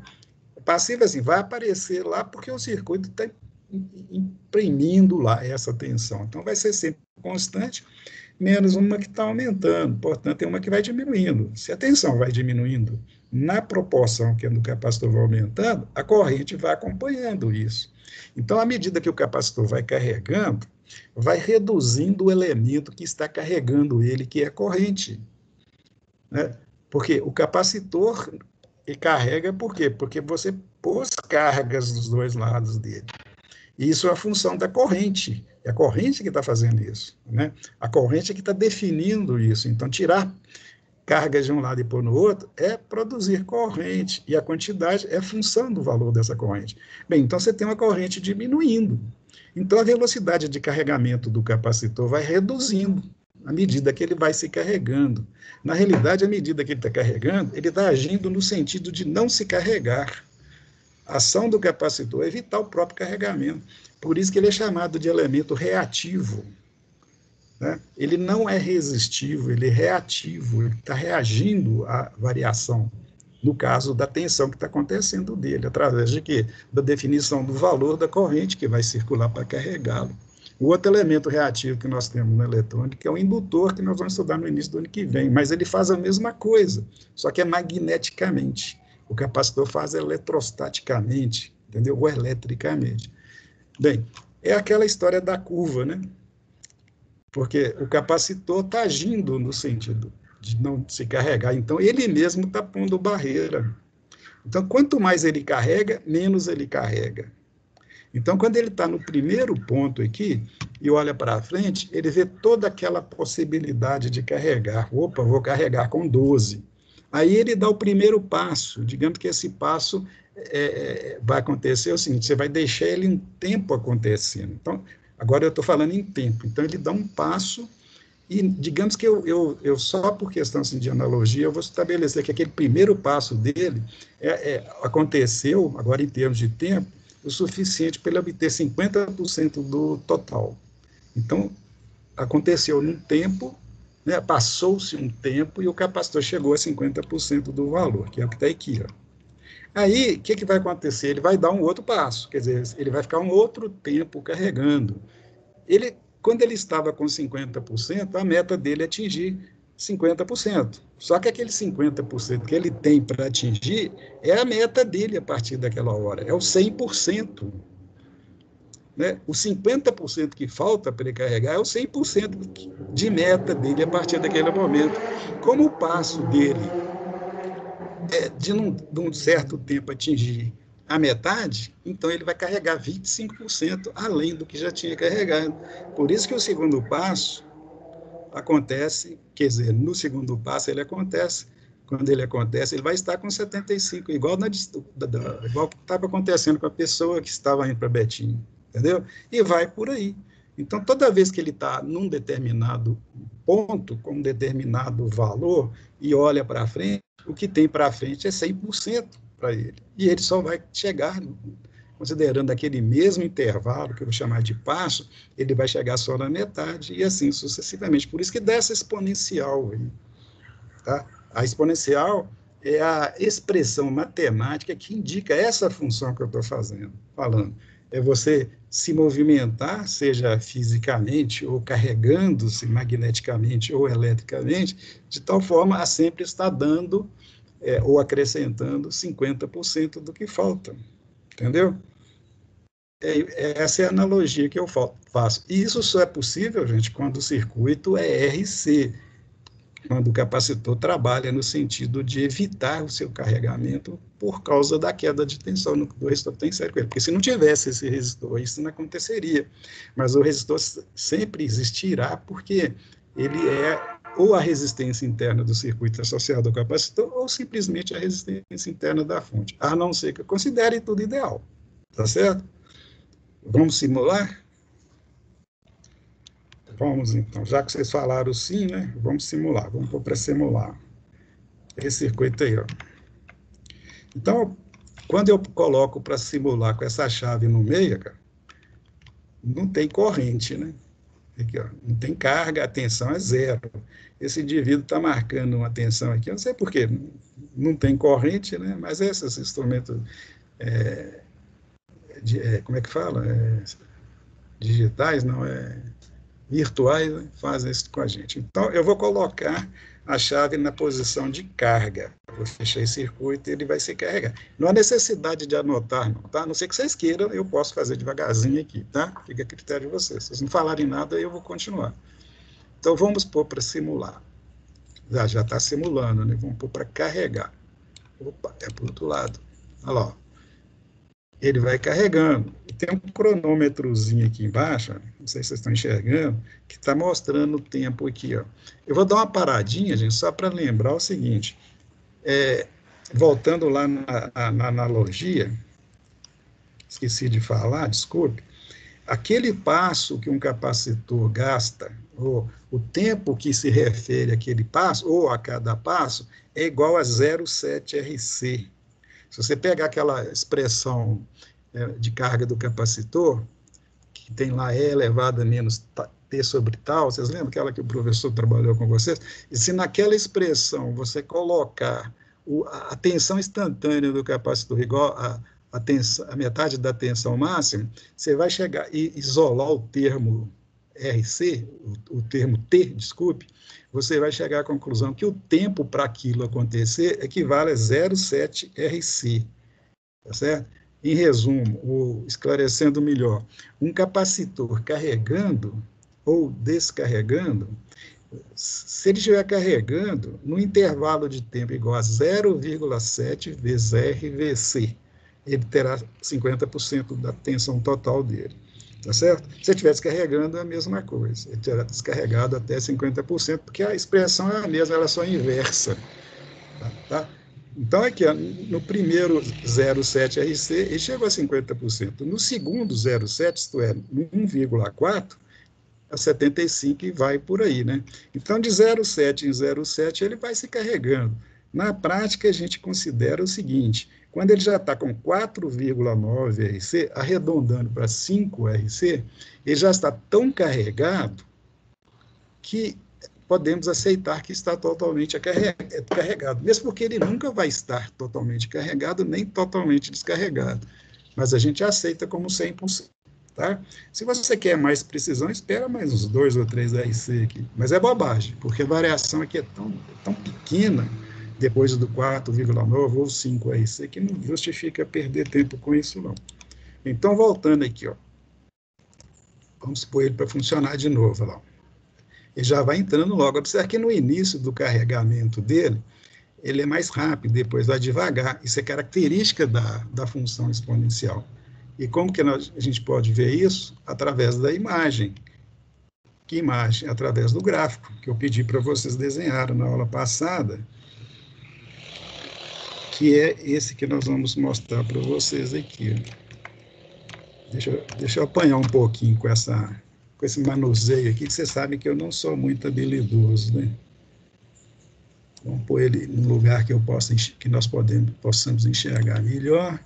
Passiva, assim, vai aparecer lá porque o circuito está imprimindo lá essa tensão. Então, vai ser sempre constante, menos uma que está aumentando, portanto, é uma que vai diminuindo. Se a tensão vai diminuindo na proporção que o capacitor vai aumentando, a corrente vai acompanhando isso. Então, à medida que o capacitor vai carregando, vai reduzindo o elemento que está carregando ele, que é a corrente. Né? Porque o capacitor ele carrega por quê? Porque você pôs cargas dos dois lados dele. Isso é a função da corrente. É a corrente que está fazendo isso. Né? A corrente é que está definindo isso. Então, tirar cargas de um lado e pôr no outro é produzir corrente. E a quantidade é função do valor dessa corrente. Bem, então você tem uma corrente diminuindo. Então, a velocidade de carregamento do capacitor vai reduzindo à medida que ele vai se carregando. Na realidade, à medida que ele está carregando, ele está agindo no sentido de não se carregar. A ação do capacitor é evitar o próprio carregamento. Por isso que ele é chamado de elemento reativo. Né? Ele não é resistivo, ele é reativo, ele está reagindo à variação, no caso da tensão que está acontecendo dele, através de quê? Da definição do valor da corrente que vai circular para carregá-lo. O outro elemento reativo que nós temos na eletrônica é o indutor, que nós vamos estudar no início do ano que vem, mas ele faz a mesma coisa, só que é magneticamente. O capacitor faz eletrostaticamente, entendeu? Ou eletricamente. Bem, é aquela história da curva, né? Porque o capacitor está agindo no sentido de não se carregar, então ele mesmo está pondo barreira. Então, quanto mais ele carrega, menos ele carrega. Então, quando ele está no primeiro ponto aqui, e olha para frente, ele vê toda aquela possibilidade de carregar. Opa, vou carregar com 12. Aí ele dá o primeiro passo, digamos que esse passo vai acontecer o seguinte, você vai deixar ele um tempo acontecendo. Então, agora eu estou falando em tempo, então ele dá um passo e digamos que eu só por questão assim, de analogia, eu vou estabelecer que aquele primeiro passo dele aconteceu, agora em termos de tempo, o suficiente para ele obter 50% do total. Então, aconteceu num tempo, né, passou-se um tempo e o capacitor chegou a 50% do valor, que é o que está aqui. Ó. Aí, o que vai acontecer? Ele vai dar um outro passo, quer dizer, ele vai ficar um outro tempo carregando. Quando ele estava com 50%, a meta dele é atingir 50%. Só que aquele 50% que ele tem para atingir é a meta dele a partir daquela hora, é o 100%. Né? O 50% que falta para ele carregar é o 100% de meta dele a partir daquele momento. Como o passo dele é de um certo tempo atingir a metade, então ele vai carregar 25% além do que já tinha carregado. Por isso que o segundo passo acontece, quer dizer, no segundo passo ele acontece quando ele acontece, ele vai estar com 75, igual igual que estava acontecendo com a pessoa que estava indo para Betim, entendeu? E vai por aí. Então, toda vez que ele está num determinado ponto, com um determinado valor, e olha para frente, o que tem para frente é 100% para ele. E ele só vai chegar, considerando aquele mesmo intervalo, que eu vou chamar de passo, ele vai chegar só na metade, e assim sucessivamente. Por isso que dá essa exponencial aí, tá? A exponencial é a expressão matemática que indica essa função que eu estou falando. É você se movimentar, seja fisicamente, ou carregando-se magneticamente ou eletricamente, de tal forma a sempre estar dando ou acrescentando 50% do que falta. Entendeu? Essa é a analogia que eu faço. E isso só é possível, gente, quando o circuito é RC, quando o capacitor trabalha no sentido de evitar o seu carregamento por causa da queda de tensão do resistor que tem série com ele. Porque se não tivesse esse resistor, isso não aconteceria. Mas o resistor sempre existirá, porque ele é ou a resistência interna do circuito associado ao capacitor, ou simplesmente a resistência interna da fonte, a não ser que eu considere tudo ideal. Tá certo? Vamos simular? Vamos, então. Já que vocês falaram sim, né? Vamos simular. Vamos pôr para simular. Esse circuito aí, ó. Então, quando eu coloco para simular com essa chave no meio, cara, não tem corrente, né? Aqui, ó, não tem carga, a tensão é zero. Esse indivíduo está marcando uma tensão aqui, eu não sei por quê, não tem corrente, né? Mas esses instrumentos, como é que fala? Digitais, não é... virtuais, né, fazem isso com a gente. Então, eu vou colocar a chave na posição de carga. Eu vou fechar esse circuito e ele vai se carregar. Não há necessidade de anotar, não, tá? A não ser que vocês queiram, eu posso fazer devagarzinho aqui, tá? Fica a critério de vocês. Se vocês não falarem nada, eu vou continuar. Então, vamos pôr para simular. Já está simulando, né? Vamos pôr para carregar. Opa, é para o outro lado. Olha lá, ó. Ele vai carregando. E tem um cronômetrozinho aqui embaixo, não sei se vocês estão enxergando, que está mostrando o tempo aqui. Ó. Eu vou dar uma paradinha, gente, só para lembrar o seguinte. Voltando lá na analogia, esqueci de falar, desculpe, aquele passo que um capacitor gasta, ou o tempo que se refere àquele passo, ou a cada passo, é igual a 0,7 RC. Se você pegar aquela expressão de carga do capacitor, que tem lá E elevado a menos T sobre tal, vocês lembram aquela que o professor trabalhou com vocês? E se naquela expressão você colocar a tensão instantânea do capacitor igual a metade da tensão máxima, você vai chegar e isolar o termo RC, o termo T, desculpe, você vai chegar à conclusão que o tempo para aquilo acontecer equivale a 0,7 RC, tá certo? Em resumo, esclarecendo melhor, um capacitor carregando ou descarregando, se ele estiver carregando, no intervalo de tempo igual a 0,7 vezes RVC, ele terá 50% da tensão total dele. Tá certo? Se ele estiver descarregando, é a mesma coisa. Ele terá descarregado até 50%, porque a expressão é a mesma, ela é só inversa. Tá? Então, aqui, no primeiro 0,7 RC, ele chegou a 50%. No segundo 0,7, isto é, no 1,4, a 75 e vai por aí, né? Então, de 0,7 em 0,7, ele vai se carregando. Na prática, a gente considera o seguinte: quando ele já está com 4,9 RC, arredondando para 5 RC, ele já está tão carregado que podemos aceitar que está totalmente carregado, mesmo porque ele nunca vai estar totalmente carregado, nem totalmente descarregado, mas a gente aceita como 100%. Tá? Se você quer mais precisão, espera mais uns 2 ou 3 RC aqui, mas é bobagem, porque a variação aqui é tão pequena, depois do 4,9 ou 5 RC, que não justifica perder tempo com isso, não. Então, voltando aqui, ó, vamos pôr ele para funcionar de novo. Lá. Ele já vai entrando logo. Observe que no início do carregamento dele, ele é mais rápido, depois vai devagar. Isso é característica da função exponencial. E como que a gente pode ver isso? Através da imagem. Que imagem? Através do gráfico, que eu pedi para vocês desenharem na aula passada. que é esse que nós vamos mostrar para vocês aqui. Deixa eu apanhar um pouquinho com esse manuseio aqui, que vocês sabem que eu não sou muito habilidoso, né? Vamos pôr ele num lugar que nós possamos enxergar melhor.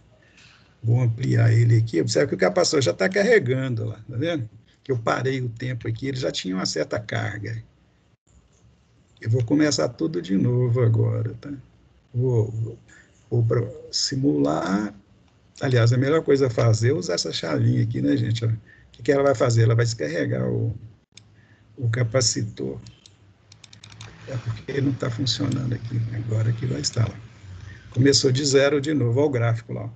Vou ampliar ele aqui. Observe que o capacitor já está carregando lá, tá vendo? Que eu parei o tempo aqui, ele já tinha uma certa carga. Eu vou começar tudo de novo agora, tá? Vou simular. Aliás, a melhor coisa a fazer é usar essa chavinha aqui, né, gente? O que ela vai fazer? Ela vai descarregar o capacitor. É porque ele não está funcionando aqui. Agora que vai estar lá. Começou de zero de novo. Olha o gráfico lá.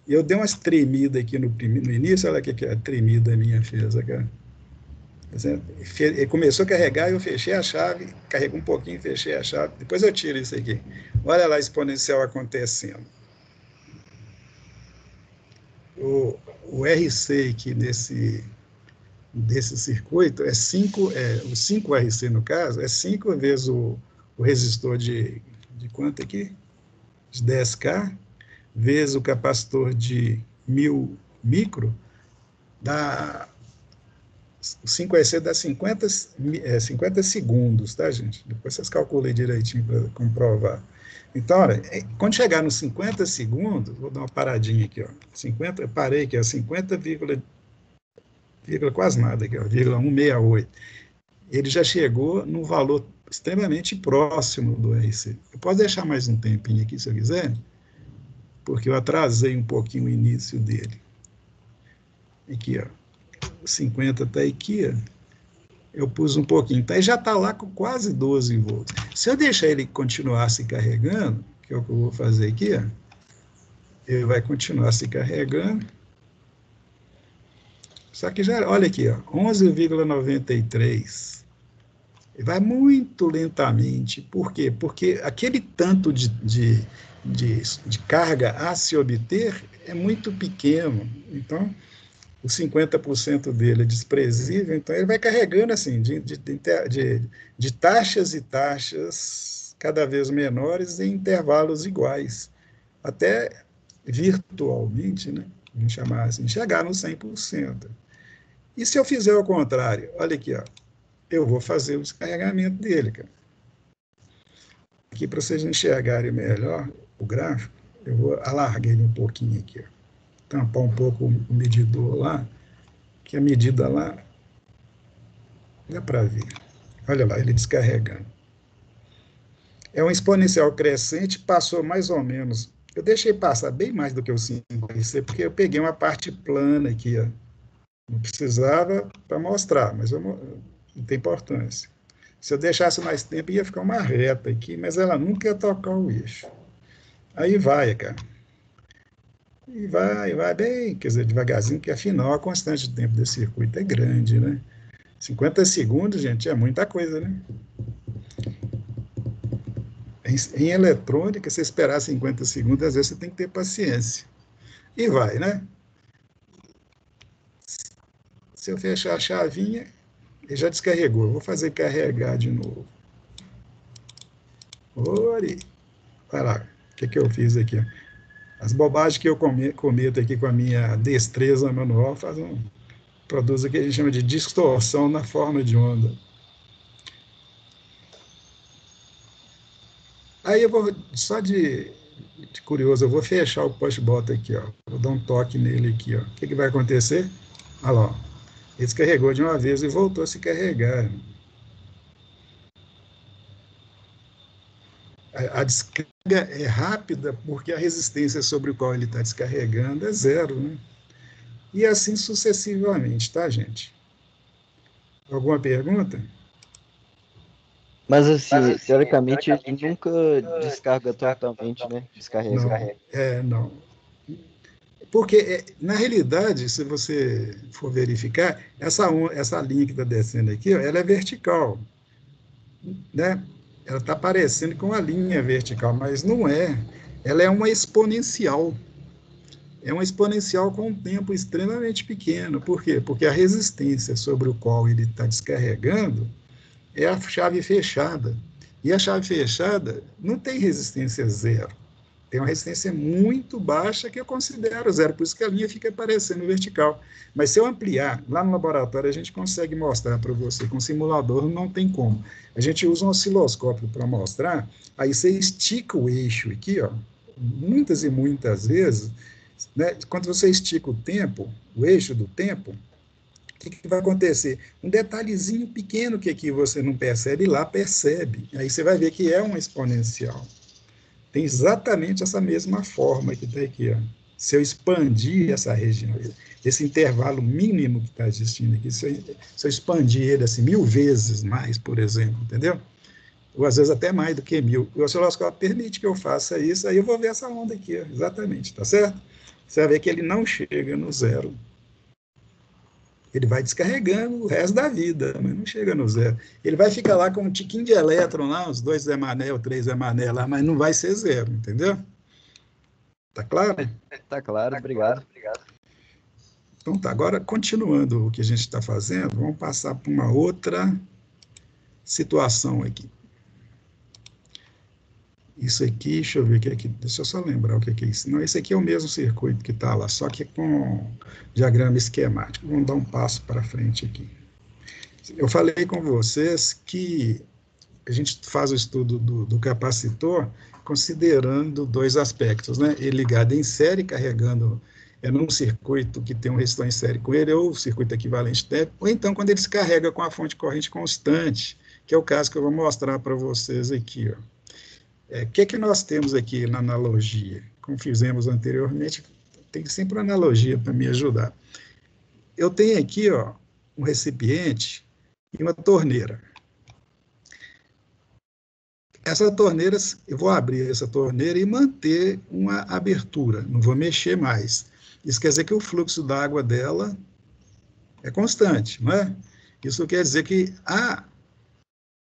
E eu dei umas tremidas aqui no início. Olha o que a tremida minha fez. Aqui. Ele começou a carregar, eu fechei a chave, carregou um pouquinho, fechei a chave. Depois eu tiro isso aqui. Olha lá a exponencial acontecendo. O RC aqui desse circuito o 5RC no caso, é 5 vezes o resistor de quanto aqui? De 10K, vezes o capacitor de 1000 micro, o 5RC dá 50 segundos, tá, gente? Depois vocês calculem direitinho para comprovar. Então, olha, quando chegar nos 50 segundos, vou dar uma paradinha aqui, ó. Eu parei aqui, ó, 50, quase nada aqui, ó, 168. Ele já chegou num valor extremamente próximo do RC. Eu posso deixar mais um tempinho aqui, se eu quiser, porque eu atrasei um pouquinho o início dele. Aqui, ó, 50 está aqui, ó. Eu pus um pouquinho, então já está lá com quase 12 volts. Se eu deixar ele continuar se carregando, que é o que eu vou fazer aqui, ó, ele vai continuar se carregando. Só que já, olha aqui, 11,93. Vai muito lentamente. Por quê? Porque aquele tanto de carga a se obter é muito pequeno. Então, os 50% dele é desprezível, então ele vai carregando assim, de taxas e taxas cada vez menores em intervalos iguais, até virtualmente, né, vamos chamar assim, chegar no 100%. E se eu fizer o contrário? Olha aqui, ó, eu vou fazer o descarregamento dele, cara. Aqui, para vocês enxergarem melhor o gráfico, eu vou alargar ele um pouquinho aqui, ó. Tampar um pouco o medidor lá, que a medida lá, dá para ver. Olha lá, ele descarregando. É um exponencial crescente, passou mais ou menos. Eu deixei passar bem mais do que o 5RC, porque eu peguei uma parte plana aqui, ó. Não precisava para mostrar, mas não tem importância. Se eu deixasse mais tempo, ia ficar uma reta aqui, mas ela nunca ia tocar o eixo. Aí vai, cara. E vai bem, quer dizer, devagarzinho, porque afinal a constante de tempo desse circuito é grande, né? 50 segundos, gente, é muita coisa, né? Em eletrônica, se esperar 50 segundos, às vezes você tem que ter paciência. E vai, né? Se eu fechar a chavinha, ele já descarregou. Vou fazer carregar de novo. Ori. Vai lá, o que eu fiz aqui? As bobagens que eu cometo aqui com a minha destreza manual produz o que a gente chama de distorção na forma de onda. Aí eu vou, só de curioso, eu vou fechar o push button aqui, ó. Vou dar um toque nele aqui, ó. O que vai acontecer? Olha lá, ó. Ele descarregou de uma vez e voltou a se carregar. A descarga é rápida porque a resistência sobre o qual ele está descarregando é zero, né? E assim sucessivamente, tá, gente? Alguma pergunta? Mas assim, teoricamente, ele nunca descarga totalmente, né? Descarrega. Não. Porque, na realidade, se você for verificar, essa linha que está descendo aqui, ó, ela é vertical, né? Ela está parecendo com uma linha vertical, mas não é. Ela é uma exponencial. É uma exponencial com um tempo extremamente pequeno. Por quê? Porque a resistência sobre o qual ele está descarregando é a chave fechada. E a chave fechada não tem resistência zero. tem uma resistência muito baixa que eu considero zero, por isso que a linha fica aparecendo vertical. Mas se eu ampliar, lá no laboratório a gente consegue mostrar para você, com simulador não tem como. A gente usa um osciloscópio para mostrar, aí você estica o eixo aqui, ó, muitas e muitas vezes, né? Quando você estica o tempo, o eixo do tempo, o que vai acontecer? Um detalhezinho pequeno que aqui você não percebe, lá percebe. Aí você vai ver que é uma exponencial. Tem exatamente essa mesma forma que está aqui. Ó. Se eu expandir essa região, esse intervalo mínimo que está existindo aqui, se eu expandir ele assim 1000 vezes mais, por exemplo, entendeu? Ou às vezes até mais do que 1000. O osciloscópio permite que eu faça isso, aí eu vou ver essa onda aqui, ó, exatamente, tá certo? Você vai ver que ele não chega no zero. Ele vai descarregando o resto da vida, mas não chega no zero. Ele vai ficar lá com um tiquinho de elétron lá, uns 2 Zé Mané ou 3 Zé Mané lá, mas não vai ser zero, entendeu? Tá claro? Tá claro, obrigado. Então tá, agora continuando o que a gente está fazendo, vamos passar para uma outra situação aqui. Isso aqui, deixa eu ver o que é aqui, deixa eu só lembrar o que é isso. Não, esse aqui é o mesmo circuito que está lá, só que com diagrama esquemático. Vamos dar um passo para frente aqui. Eu falei com vocês que a gente faz o estudo do capacitor considerando 2 aspectos, né? Ele ligado em série, carregando num circuito que tem um resistor em série com ele, ou circuito equivalente técnico, ou então quando ele se carrega com a fonte de corrente constante, que é o caso que eu vou mostrar para vocês aqui, ó. O que nós temos aqui na analogia? Como fizemos anteriormente, tem sempre uma analogia para me ajudar. Eu tenho aqui, ó, um recipiente e uma torneira. Essa torneira, eu vou abrir essa torneira e manter uma abertura, não vou mexer mais. Isso quer dizer que o fluxo d'água dela é constante, não é? Isso quer dizer que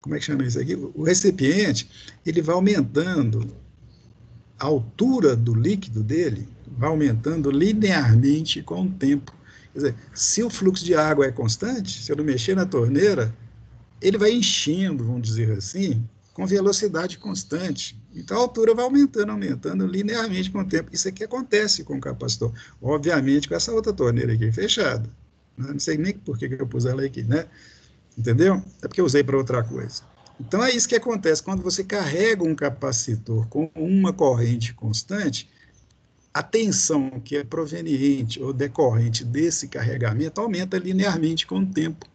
como é que chama isso aqui? O recipiente, ele vai aumentando a altura do líquido dele, vai aumentando linearmente com o tempo. Quer dizer, se o fluxo de água é constante, se eu não mexer na torneira, ele vai enchendo, vamos dizer assim, com velocidade constante. Então, a altura vai aumentando linearmente com o tempo. Isso aqui acontece com o capacitor. Obviamente, com essa outra torneira aqui fechada. Não sei nem por que eu pus ela aqui, né? Entendeu? É porque eu usei para outra coisa. Então, é isso que acontece. Quando você carrega um capacitor com uma corrente constante, a tensão que é proveniente ou decorrente desse carregamento aumenta linearmente com o tempo.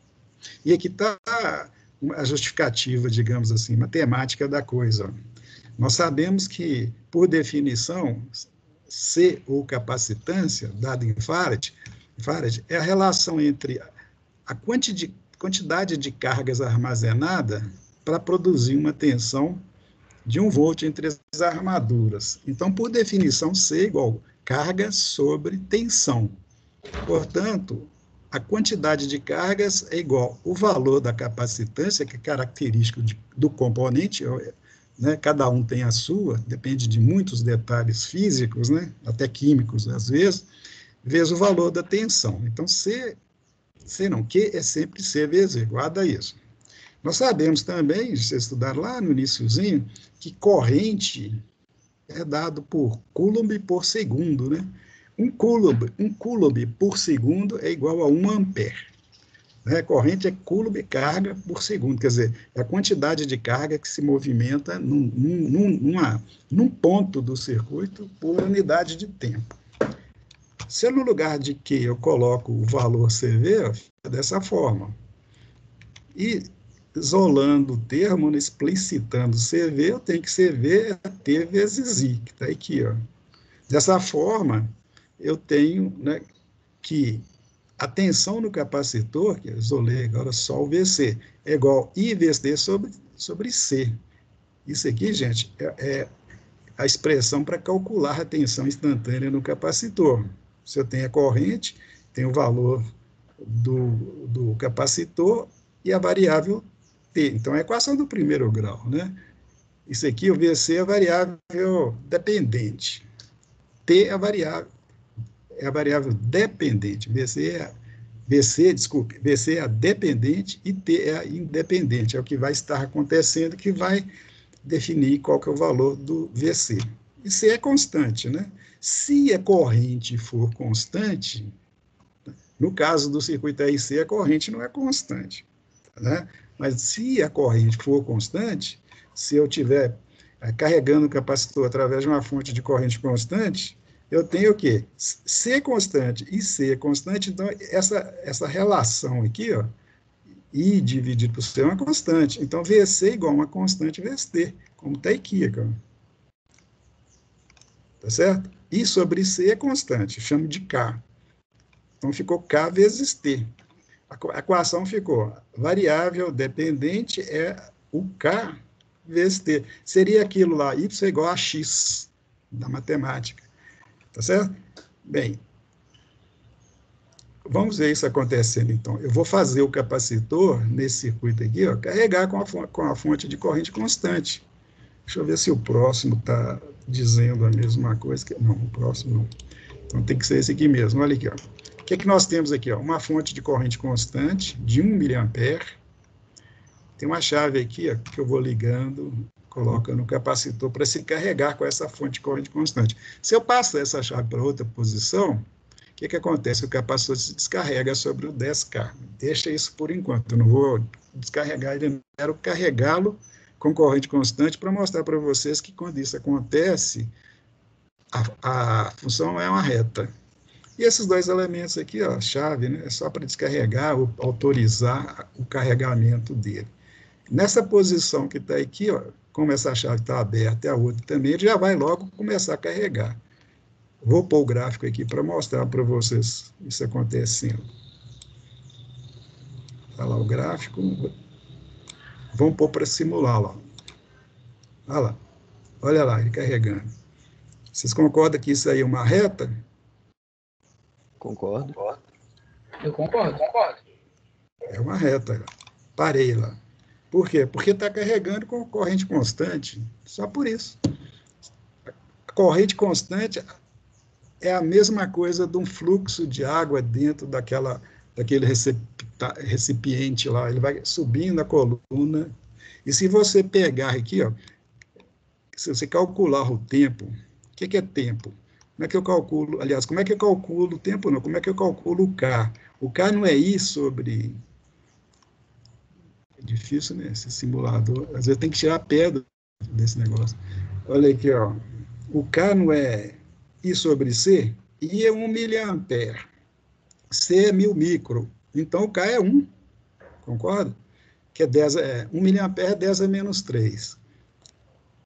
E aqui está a justificativa, digamos assim, matemática da coisa. Nós sabemos que, por definição, C, ou capacitância, dada em Farad, é a relação entre a quantidade de cargas armazenada para produzir uma tensão de 1 volt entre as armaduras. Então, por definição, C é igual carga sobre tensão. Portanto, a quantidade de cargas é igual o valor da capacitância, que é característico do componente, né? Cada um tem a sua, depende de muitos detalhes físicos, né? Até químicos, às vezes, vezes o valor da tensão. Então, Q é sempre C vezes E, guarda isso. Nós sabemos também, se vocês estudaram lá no iniciozinho, que corrente é dado por Coulomb por segundo, né? Um Coulomb por segundo é igual a 1 ampere. Né? Corrente é Coulomb carga por segundo, quer dizer, é a quantidade de carga que se movimenta num ponto do circuito por unidade de tempo. Se eu, no lugar de Q, eu coloco o valor CV, é dessa forma. E, isolando o termo, explicitando CV, eu tenho que CV é T vezes I, que está aqui, ó. Dessa forma, eu tenho, né, que a tensão no capacitor, que eu isolei agora só o VC, é igual I vezes T sobre C. Isso aqui, gente, é a expressão para calcular a tensão instantânea no capacitor. Se eu tenho a corrente, tem o valor do capacitor e a variável T. Então, é a equação do primeiro grau, né? Isso aqui, o VC é a variável dependente. T é a variável dependente. VC é a dependente e T é a independente. É o que vai estar acontecendo, que vai definir qual que é o valor do VC. E C é constante, né? Se a corrente for constante, no caso do circuito RC, a corrente não é constante, né? Mas se a corrente for constante, se eu estiver carregando o capacitor através de uma fonte de corrente constante, eu tenho o quê? C constante e C constante, então essa relação aqui, ó, I dividido por C é uma constante. Então, VC é igual a uma constante vezes T, como está aqui, cara. Tá certo? I sobre C é constante, chamo de K. Então, ficou K vezes T. A equação ficou variável dependente é o K vezes T. Seria aquilo lá, Y é igual a X, da matemática. Tá certo? Bem, vamos ver isso acontecendo, então. Eu vou fazer o capacitor, nesse circuito aqui, ó, carregar com a fonte de corrente constante. Deixa eu ver se o próximo está dizendo a mesma coisa. Não, o próximo não. Então, tem que ser esse aqui mesmo. Olha aqui, ó. O que é que nós temos aqui? Ó? Uma fonte de corrente constante de 1 mA. Tem uma chave aqui, ó, que eu vou ligando, colocando o capacitor para se carregar com essa fonte de corrente constante. Se eu passar essa chave para outra posição, o que acontece? O capacitor se descarrega sobre o 10K. Deixa isso por enquanto. Eu não vou descarregar ele, eu quero carregá-lo com corrente constante para mostrar para vocês que quando isso acontece, a função é uma reta. E esses dois elementos aqui, ó, chave, né, é só para descarregar ou autorizar o carregamento dele. Nessa posição que está aqui, ó, como essa chave está aberta e a outra também, ele já vai logo começar a carregar. Vou pôr o gráfico aqui para mostrar para vocês isso acontecendo. Está lá o gráfico. Vamos pôr para simular lá. Olha lá. Olha lá, ele carregando. Vocês concordam que isso aí é uma reta? Concordo. Eu concordo. É uma reta. Parei lá. Por quê? Porque está carregando com corrente constante. Só por isso. A corrente constante é a mesma coisa de um fluxo de água dentro daquele recipiente lá. Ele vai subindo a coluna. E se você pegar aqui, ó, se você calcular o tempo, o que é tempo? Como é que eu calculo? Aliás, como é que eu calculo o tempo? Não, como é que eu calculo o K? O K não é I sobre... É difícil, né? Esse simulador. Às vezes tem que tirar a pedra desse negócio. Olha aqui, ó. O K não é I sobre C? I é 1 mA. C é 1000 micro. Então, o K é 1. Concorda? Que é 1 mA é 10 a menos 3.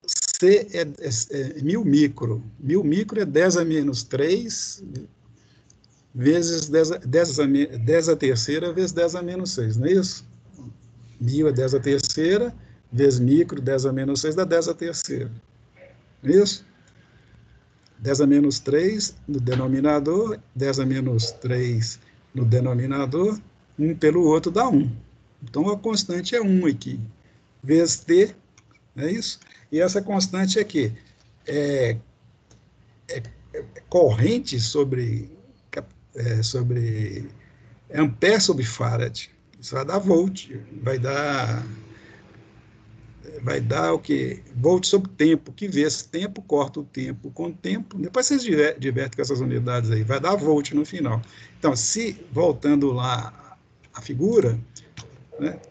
C é 1000 micro. 1000 micro é 10 a menos 3 vezes 10 a terceira vezes 10 a menos 6, não é isso? 1000 é 10 a terceira, vezes micro, 10 a menos 6 dá 10 a terceira. Não é isso? 10 a menos 3 no denominador, 10 a menos 3 no denominador, um pelo outro dá 1. Então, a constante é 1 aqui, vezes T, não é isso? E essa constante aqui é corrente sobre ampere sobre farad. Isso vai dar volt, vai dar o quê? Volt sobre tempo, que vezes tempo corta o tempo com tempo. Depois vocês divertem com essas unidades aí, vai dar volt no final. Então, voltando lá à figura, né?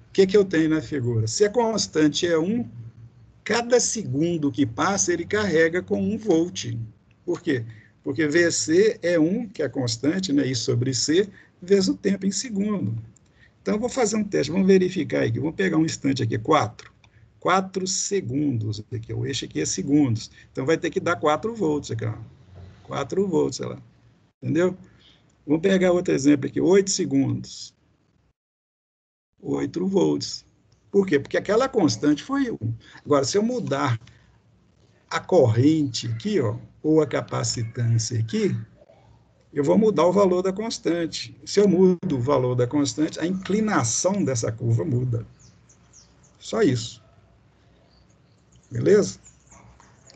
O que eu tenho na figura? Se a constante é 1, cada segundo que passa, ele carrega com 1 volt. Por quê? Porque VC é 1, que é a constante, né, I sobre C, vezes o tempo em segundo. Então, eu vou fazer um teste, vamos verificar aqui. Vamos pegar um instante aqui, 4. 4 segundos. Aqui, o eixo aqui é segundos. Então, vai ter que dar 4 volts aqui, ó. 4 volts, sei lá. Entendeu? Vamos pegar outro exemplo aqui, 8 segundos. 8 volts. Por quê? Porque aquela constante foi 1. Agora, se eu mudar a corrente aqui, ó, ou a capacitância aqui, eu vou mudar o valor da constante. Se eu mudo o valor da constante, a inclinação dessa curva muda. Só isso. Beleza?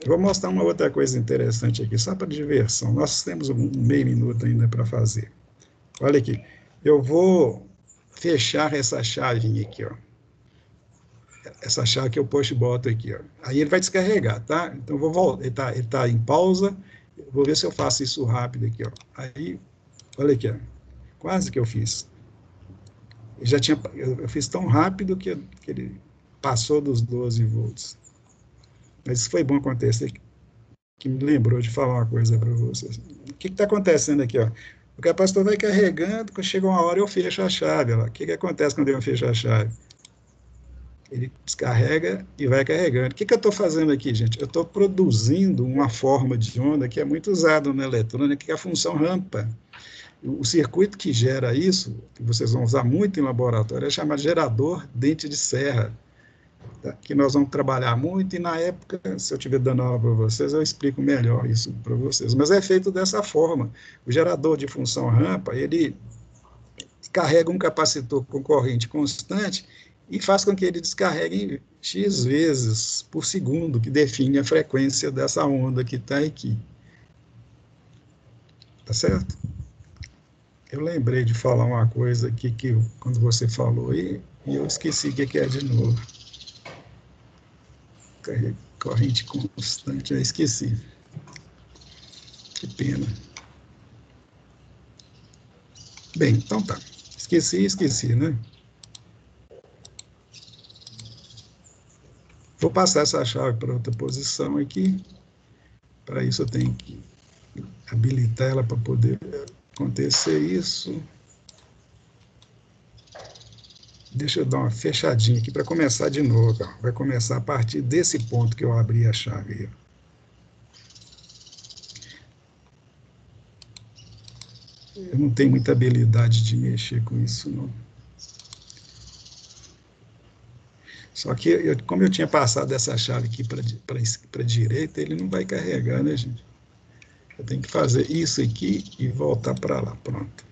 Eu vou mostrar uma outra coisa interessante aqui, só para diversão. Nós temos um meio minuto ainda para fazer. Olha aqui. Eu vou fechar essa chavinha aqui, ó. essa chave que eu puxo e boto aqui, ó. Aí ele vai descarregar, tá? Então eu vou voltar, ele tá em pausa, eu vou ver se eu faço isso rápido aqui, ó. Aí, olha aqui, ó. Quase que eu fiz. Eu fiz tão rápido que ele passou dos 12 volts. Mas isso foi bom acontecer, que me lembrou de falar uma coisa para vocês. O que está acontecendo aqui, ó? O capacitor vai carregando, quando chega uma hora eu fecho a chave. Ó. O que acontece quando eu fecho a chave? Ele descarrega e vai carregando. O que eu estou fazendo aqui, gente? Eu estou produzindo uma forma de onda que é muito usada na eletrônica, que é a função rampa. O circuito que gera isso, que vocês vão usar muito em laboratório, é chamado gerador dente de serra, tá? Que nós vamos trabalhar muito, e na época, se eu estiver dando aula para vocês, eu explico melhor isso para vocês. Mas é feito dessa forma. O gerador de função rampa, ele carrega um capacitor com corrente constante e faz com que ele descarregue X vezes por segundo, que define a frequência dessa onda que está aqui. Tá certo? Eu lembrei de falar uma coisa aqui, quando você falou aí, e eu esqueci o que é de novo. Corrente constante, eu esqueci. Que pena. Bem, então tá. Esqueci, né? Vou passar essa chave para outra posição aqui. Para isso eu tenho que habilitar ela para poder acontecer isso. Deixa eu dar uma fechadinha aqui para começar de novo. Ó. Vai começar a partir desse ponto que eu abri a chave. Eu não tenho muita habilidade de mexer com isso, não. Só que, como eu tinha passado essa chave aqui para a direita, ele não vai carregar, né, gente? Eu tenho que fazer isso aqui e voltar para lá, pronto.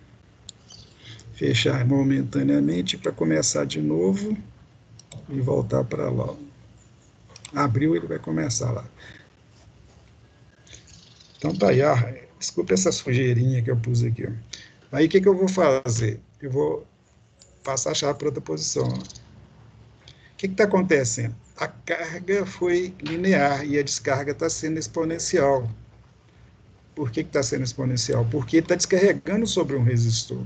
Fechar momentaneamente para começar de novo e voltar para lá. Abriu, ele vai começar lá. Então tá aí, desculpa essa sujeirinha que eu pus aqui. Ó. Aí o que eu vou fazer? Eu vou passar a chave para outra posição. Ó. O que está acontecendo? A carga foi linear e a descarga está sendo exponencial. Por que está sendo exponencial? Porque está descarregando sobre um resistor.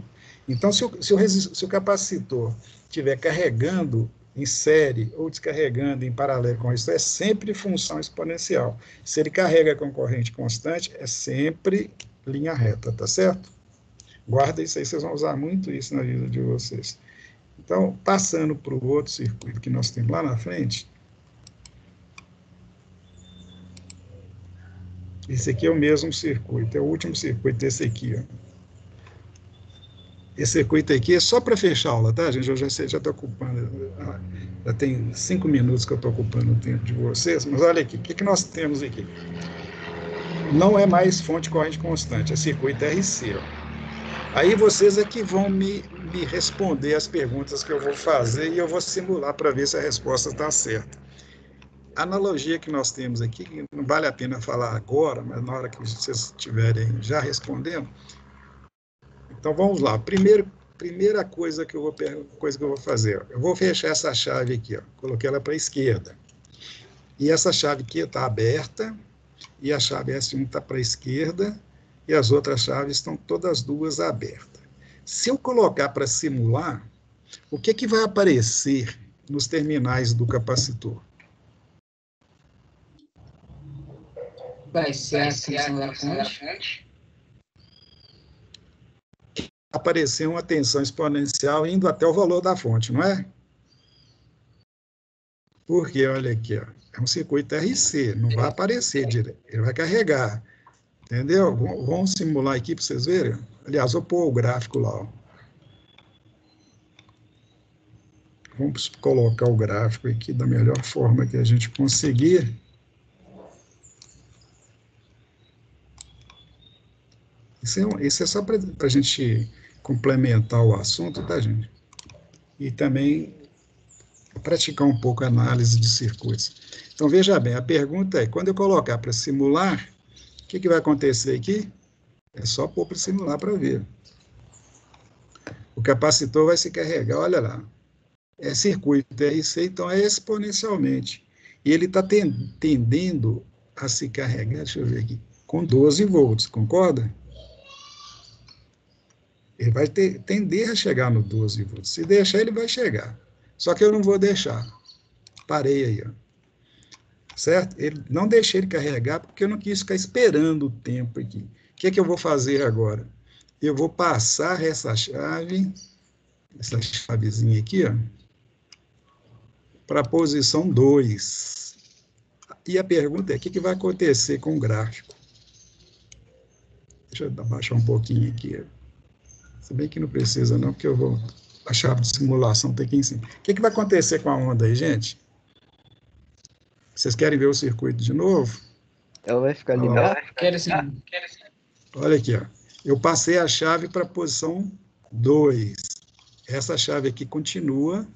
Então, se o capacitor estiver carregando em série ou descarregando em paralelo com o resistor, é sempre função exponencial. Se ele carrega com corrente constante, é sempre linha reta, tá certo? Guarda isso aí, vocês vão usar muito isso na vida de vocês. Então, passando para o outro circuito que nós temos lá na frente, esse aqui é o mesmo circuito, é o último circuito desse aqui, ó. Esse circuito aqui é só para fechar a aula, tá, gente? Eu já estou ocupando, já tem 5 minutos que eu estou ocupando o tempo de vocês, mas olha aqui, o que nós temos aqui? Não é mais fonte de corrente constante, é circuito RC, ó. Aí vocês é que vão me responder as perguntas que eu vou fazer e eu vou simular para ver se a resposta está certa. A analogia que nós temos aqui, que não vale a pena falar agora, mas na hora que vocês estiverem já respondendo. Então vamos lá. Primeira coisa que eu vou fazer, eu vou fechar essa chave aqui, ó, coloquei ela para a esquerda. E essa chave aqui está aberta, e a chave S1 está para a esquerda, e as outras chaves estão todas duas abertas. Se eu colocar para simular, o que vai aparecer nos terminais do capacitor? Vai ser a tensão da fonte. Aparecer uma tensão exponencial indo até o valor da fonte, não é? Porque, olha aqui, ó, é um circuito RC, não vai aparecer direto, ele vai carregar. Entendeu? Vamos simular aqui para vocês verem. Aliás, vou pôr o gráfico lá. Ó. Vamos colocar o gráfico aqui da melhor forma que a gente conseguir. Isso é só para a gente complementar o assunto, tá, gente? E também praticar um pouco a análise de circuitos. Então, veja bem, a pergunta é, quando eu colocar para simular, o que vai acontecer aqui? É só pôr para simular para ver. O capacitor vai se carregar, olha lá. é circuito RC, então é exponencialmente. E ele está tendendo a se carregar, deixa eu ver aqui, com 12 volts, concorda? Ele vai tender a chegar no 12 volts. Se deixar, ele vai chegar. Só que eu não vou deixar. Parei aí, ó. Certo? Não deixei ele carregar porque eu não quis ficar esperando o tempo aqui. O que é que eu vou fazer agora? Eu vou passar essa chavezinha aqui, ó, para a posição 2. E a pergunta é, o que vai acontecer com o gráfico? Deixa eu abaixar um pouquinho aqui. Se bem que não precisa não, porque eu vou... A chave de simulação tem aqui em cima. O que vai acontecer com a onda aí, gente? Vocês querem ver o circuito de novo? Ela vai ficar ligada? Quero sim. Olha aqui, ó. Eu passei a chave para a posição 2. Essa chave aqui continua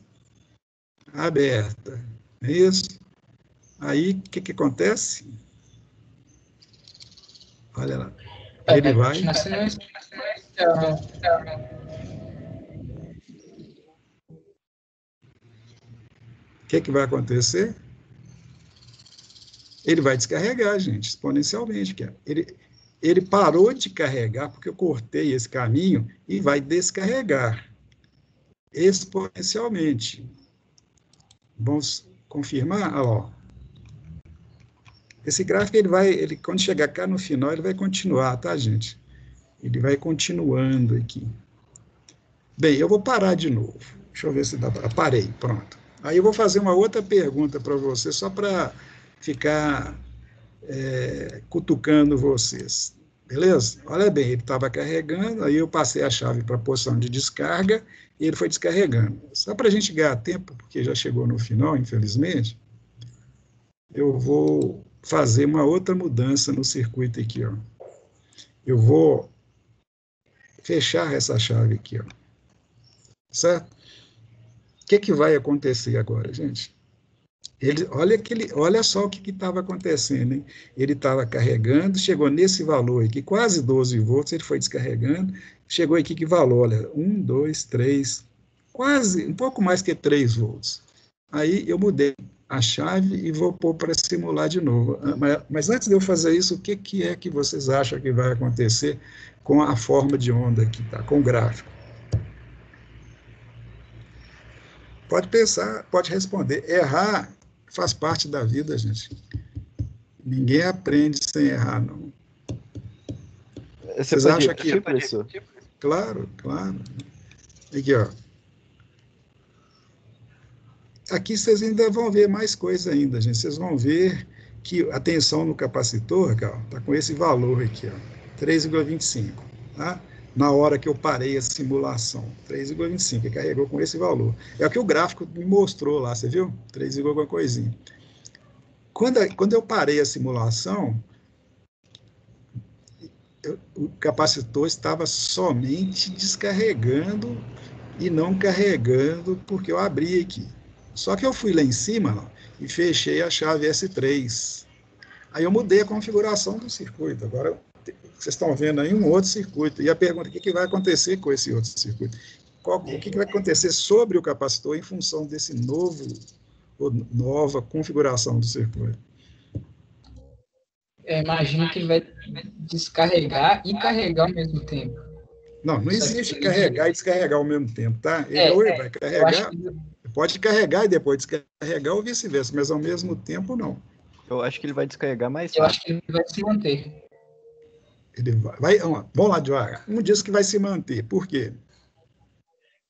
aberta. Não é isso? Aí, o que acontece? Olha lá. Ele vai... O que vai acontecer? Ele vai descarregar, gente, exponencialmente. Ele parou de carregar porque eu cortei esse caminho e vai descarregar exponencialmente. Vamos confirmar? Ó. Esse gráfico, quando chegar cá no final, ele vai continuar, tá, gente? Ele vai continuando aqui. Bem, eu vou parar de novo. Deixa eu ver se dá para... Parei, pronto. Aí eu vou fazer uma outra pergunta para você, só para ficar cutucando vocês. Beleza? Olha bem, ele estava carregando, aí eu passei a chave para a posição de descarga e ele foi descarregando. Só para a gente ganhar tempo, porque já chegou no final, infelizmente, eu vou fazer uma outra mudança no circuito aqui, ó. Eu vou fechar essa chave aqui, ó. Certo? O que vai acontecer agora, gente? Olha só o que estava acontecendo, hein? Ele estava carregando, chegou nesse valor aqui, quase 12 volts, ele foi descarregando, chegou aqui que valor, olha, 1, 2, 3, quase, um pouco mais que 3 volts. Aí eu mudei a chave e vou pôr para simular de novo. Mas antes de eu fazer isso, o que é que vocês acham que vai acontecer com a forma de onda aqui, tá? Com o gráfico? Pode pensar, pode responder. Errar faz parte da vida, gente. Ninguém aprende sem errar, não. Vocês acham que... professor? Claro, claro. Aqui, ó. Aqui vocês ainda vão ver mais coisa ainda, gente. Vocês vão ver que a tensão no capacitor, está com esse valor aqui, ó, 3,25, tá? Na hora que eu parei a simulação, 3,25, ele carregou com esse valor. É o que o gráfico me mostrou lá, você viu? 3, alguma coisinha. Quando eu parei a simulação, o capacitor estava somente descarregando e não carregando, porque eu abri aqui. Só que eu fui lá em cima, ó, e fechei a chave S3. Aí eu mudei a configuração do circuito. Agora, vocês estão vendo aí um outro circuito. E a pergunta, o que vai acontecer com esse outro circuito? O que vai acontecer sobre o capacitor em função desse nova configuração do circuito? Imagino que ele vai descarregar e carregar ao mesmo tempo. Não existe carregar e descarregar ao mesmo tempo, tá? Ele vai carregar, pode carregar e depois descarregar ou vice-versa, mas ao mesmo tempo não. Eu acho que ele vai descarregar mais rápido. Eu acho que ele vai se manter. Ele vamos lá devagar. Um diz que vai se manter. Por quê?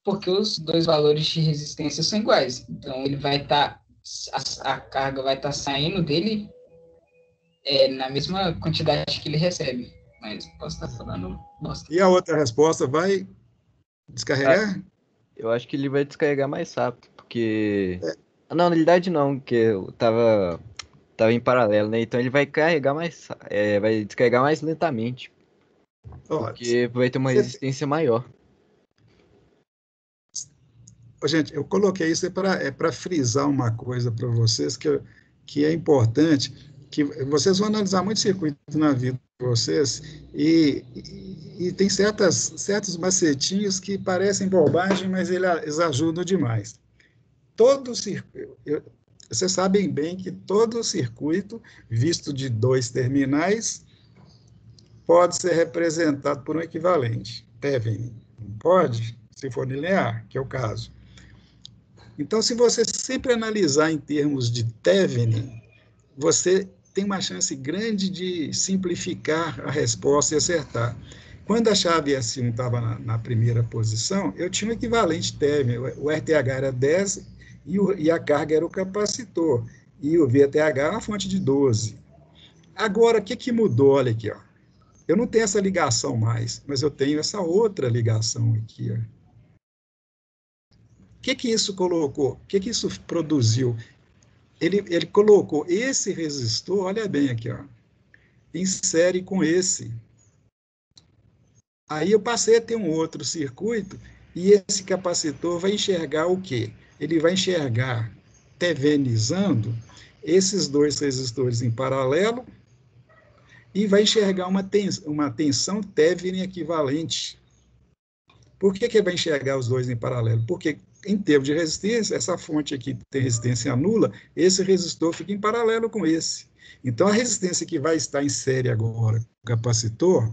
Porque os dois valores de resistência são iguais. Então, ele vai estar... a carga vai estar saindo dele na mesma quantidade que ele recebe. Mas posso estar falando bosta. E a outra resposta vai descarregar? Eu acho que ele vai descarregar mais rápido, porque... Não, na realidade não, porque eu tava em paralelo, né? Então ele vai carregar vai descarregar mais lentamente. Porque vai ter uma resistência maior. Gente, eu coloquei isso para frisar uma coisa para vocês que é importante, que vocês vão analisar muito circuito na vida de vocês e tem certos macetinhos que parecem bobagem, mas eles ajudam demais. todo circuito, vocês sabem bem que todo circuito, visto de 2 terminais, pode ser representado por um equivalente, Thevenin. Não pode, se for linear, que é o caso. Então, se você sempre analisar em termos de Thevenin, você tem uma chance grande de simplificar a resposta e acertar. Quando a chave S1 estava na primeira posição, eu tinha um equivalente Thevenin, o RTH era 10 e a carga era o capacitor, e o VTH era uma fonte de 12. Agora, o que mudou? Olha aqui, ó. Eu não tenho essa ligação mais, mas eu tenho essa outra ligação aqui. Ó. O que isso colocou? O que isso produziu? Ele colocou esse resistor, olha bem aqui, ó, em série com esse. Aí eu passei a ter um outro circuito e esse capacitor vai enxergar o quê? Ele vai enxergar, tevenizando, esses 2 resistores em paralelo e vai enxergar uma tensão Thevenin equivalente. Por que ele vai enxergar os 2 em paralelo? Porque, em termos de resistência, essa fonte aqui tem resistência nula, esse resistor fica em paralelo com esse. Então, a resistência que vai estar em série agora, o capacitor,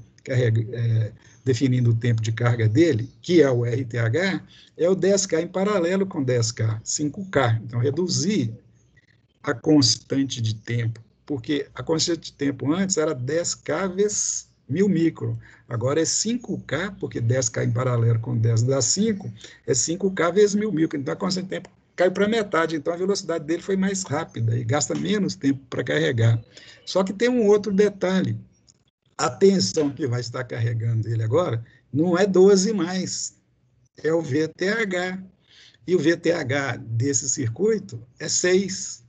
definindo o tempo de carga dele, que é o RTH, é o 10K em paralelo com 10K, 5K. Então, reduzir a constante de tempo, porque a constante de tempo antes era 10K vezes 1000 micro, agora é 5K, porque 10K em paralelo com 10 dá 5, é 5K vezes 1000 micro, então a constante de tempo caiu para metade, então a velocidade dele foi mais rápida e gasta menos tempo para carregar. Só que tem um outro detalhe, a tensão que vai estar carregando ele agora não é 12 mais, é o VTH, e o VTH desse circuito é 6.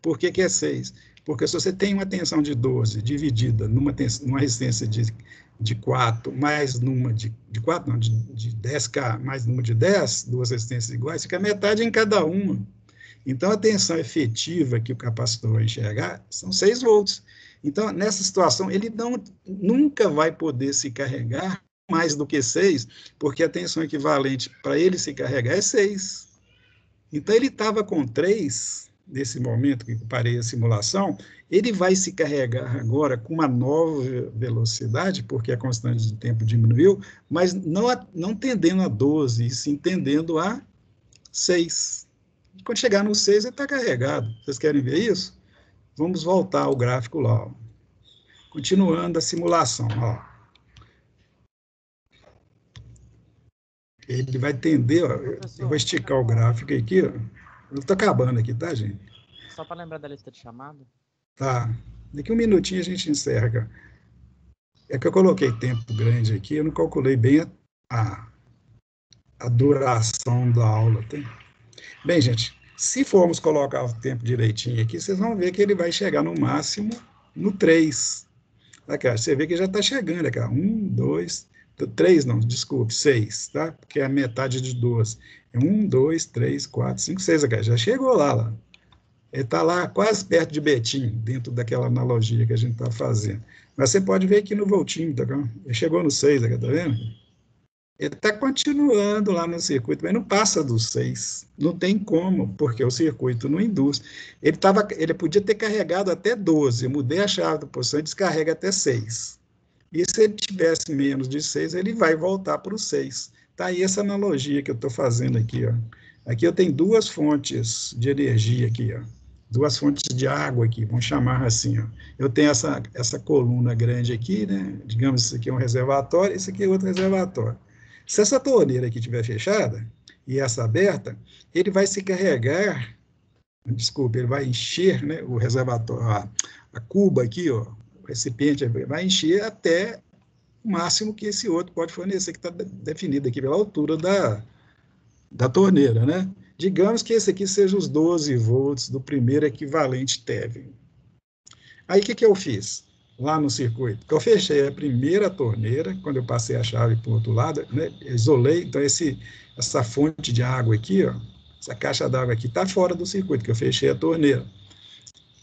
Por que é 6? Porque se você tem uma tensão de 12 dividida numa resistência de 4, mais numa de 4, não, de 10K, mais numa de 10, 2 resistências iguais, fica metade em cada uma. Então, a tensão efetiva que o capacitor vai enxergar são 6 volts. Então, nessa situação, ele nunca vai poder se carregar mais do que 6, porque a tensão equivalente para ele se carregar é 6. Então, ele estava com 3, nesse momento que eu parei a simulação, ele vai se carregar agora com uma nova velocidade, porque a constante de tempo diminuiu, mas não tendendo a 12, e sim tendendo a 6. Quando chegar no 6, ele está carregado. Vocês querem ver isso? Vamos voltar ao gráfico lá. Ó. Continuando a simulação. Ó. Ele vai tender, ó, eu vou esticar o gráfico aqui. Ó. Eu estou acabando aqui, tá, gente? Só para lembrar da lista de chamada. Tá. Daqui um minutinho a gente encerra. É que eu coloquei tempo grande aqui, eu não calculei bem a duração da aula. Tá? Bem, gente, se formos colocar o tempo direitinho aqui, vocês vão ver que ele vai chegar no máximo no 3. Aqui, ó, você vê que já está chegando aqui. 1, 2, 3 não, desculpe, 6, tá? Porque é a metade de 12. 1, 2, 3, 4, 5, 6 aqui. Já chegou lá. Ele está lá quase perto de Betim, dentro daquela analogia que a gente está fazendo. Mas você pode ver aqui no voltímetro, tá? Ele chegou no 6, aqui, tá vendo? Ele está continuando lá no circuito, mas não passa dos 6. Não tem como, porque o circuito não induz. Ele podia ter carregado até 12. Eu mudei a chave da posição e descarrega até 6. E se ele tivesse menos de 6, ele vai voltar para o 6. Está aí essa analogia que eu estou fazendo aqui. Ó. Aqui eu tenho 2 fontes de energia aqui, ó. 2 fontes de água aqui, vamos chamar assim. Ó. Eu tenho essa coluna grande aqui, né? Digamos, isso aqui é um reservatório, isso aqui é outro reservatório. Se essa torneira aqui estiver fechada e essa aberta, ele vai se carregar, desculpe, ele vai encher, né, o reservatório, a cuba aqui, ó, o recipiente vai encher até o máximo que esse outro pode fornecer, que está definido aqui pela altura da torneira, né? Digamos que esse aqui seja os 12 volts do primeiro equivalente Thevenin. Aí, o que eu fiz lá no circuito? Eu fechei a primeira torneira, quando eu passei a chave para o outro lado, né, isolei, então essa fonte de água aqui, ó, essa caixa d'água aqui está fora do circuito, que eu fechei a torneira.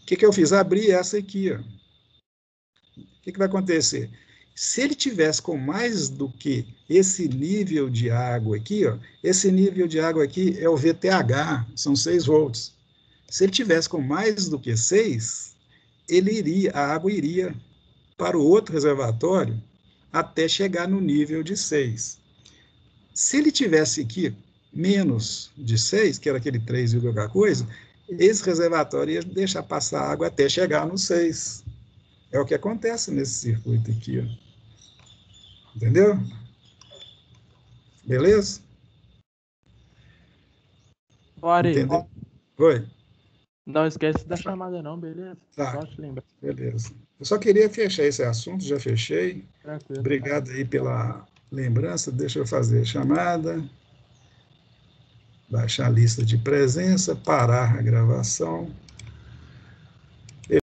O que eu fiz? Abri essa aqui, ó. O que vai acontecer? Se ele tivesse com mais do que esse nível de água aqui, ó, esse nível de água aqui é o VTH, são 6 volts. Se ele tivesse com mais do que 6, a água iria para o outro reservatório até chegar no nível de 6. Se ele tivesse aqui menos de 6, que era aquele 3, qualquer coisa, esse reservatório ia deixar passar água até chegar no 6. É o que acontece nesse circuito aqui, ó. Entendeu? Beleza? Ari, Entendeu? Oi. não esquece da chamada não, beleza? Tá. Só te lembrar. Beleza. Eu só queria fechar esse assunto, já fechei. Tranquilo. Obrigado aí pela lembrança. Deixa eu fazer a chamada. Baixar a lista de presença, parar a gravação.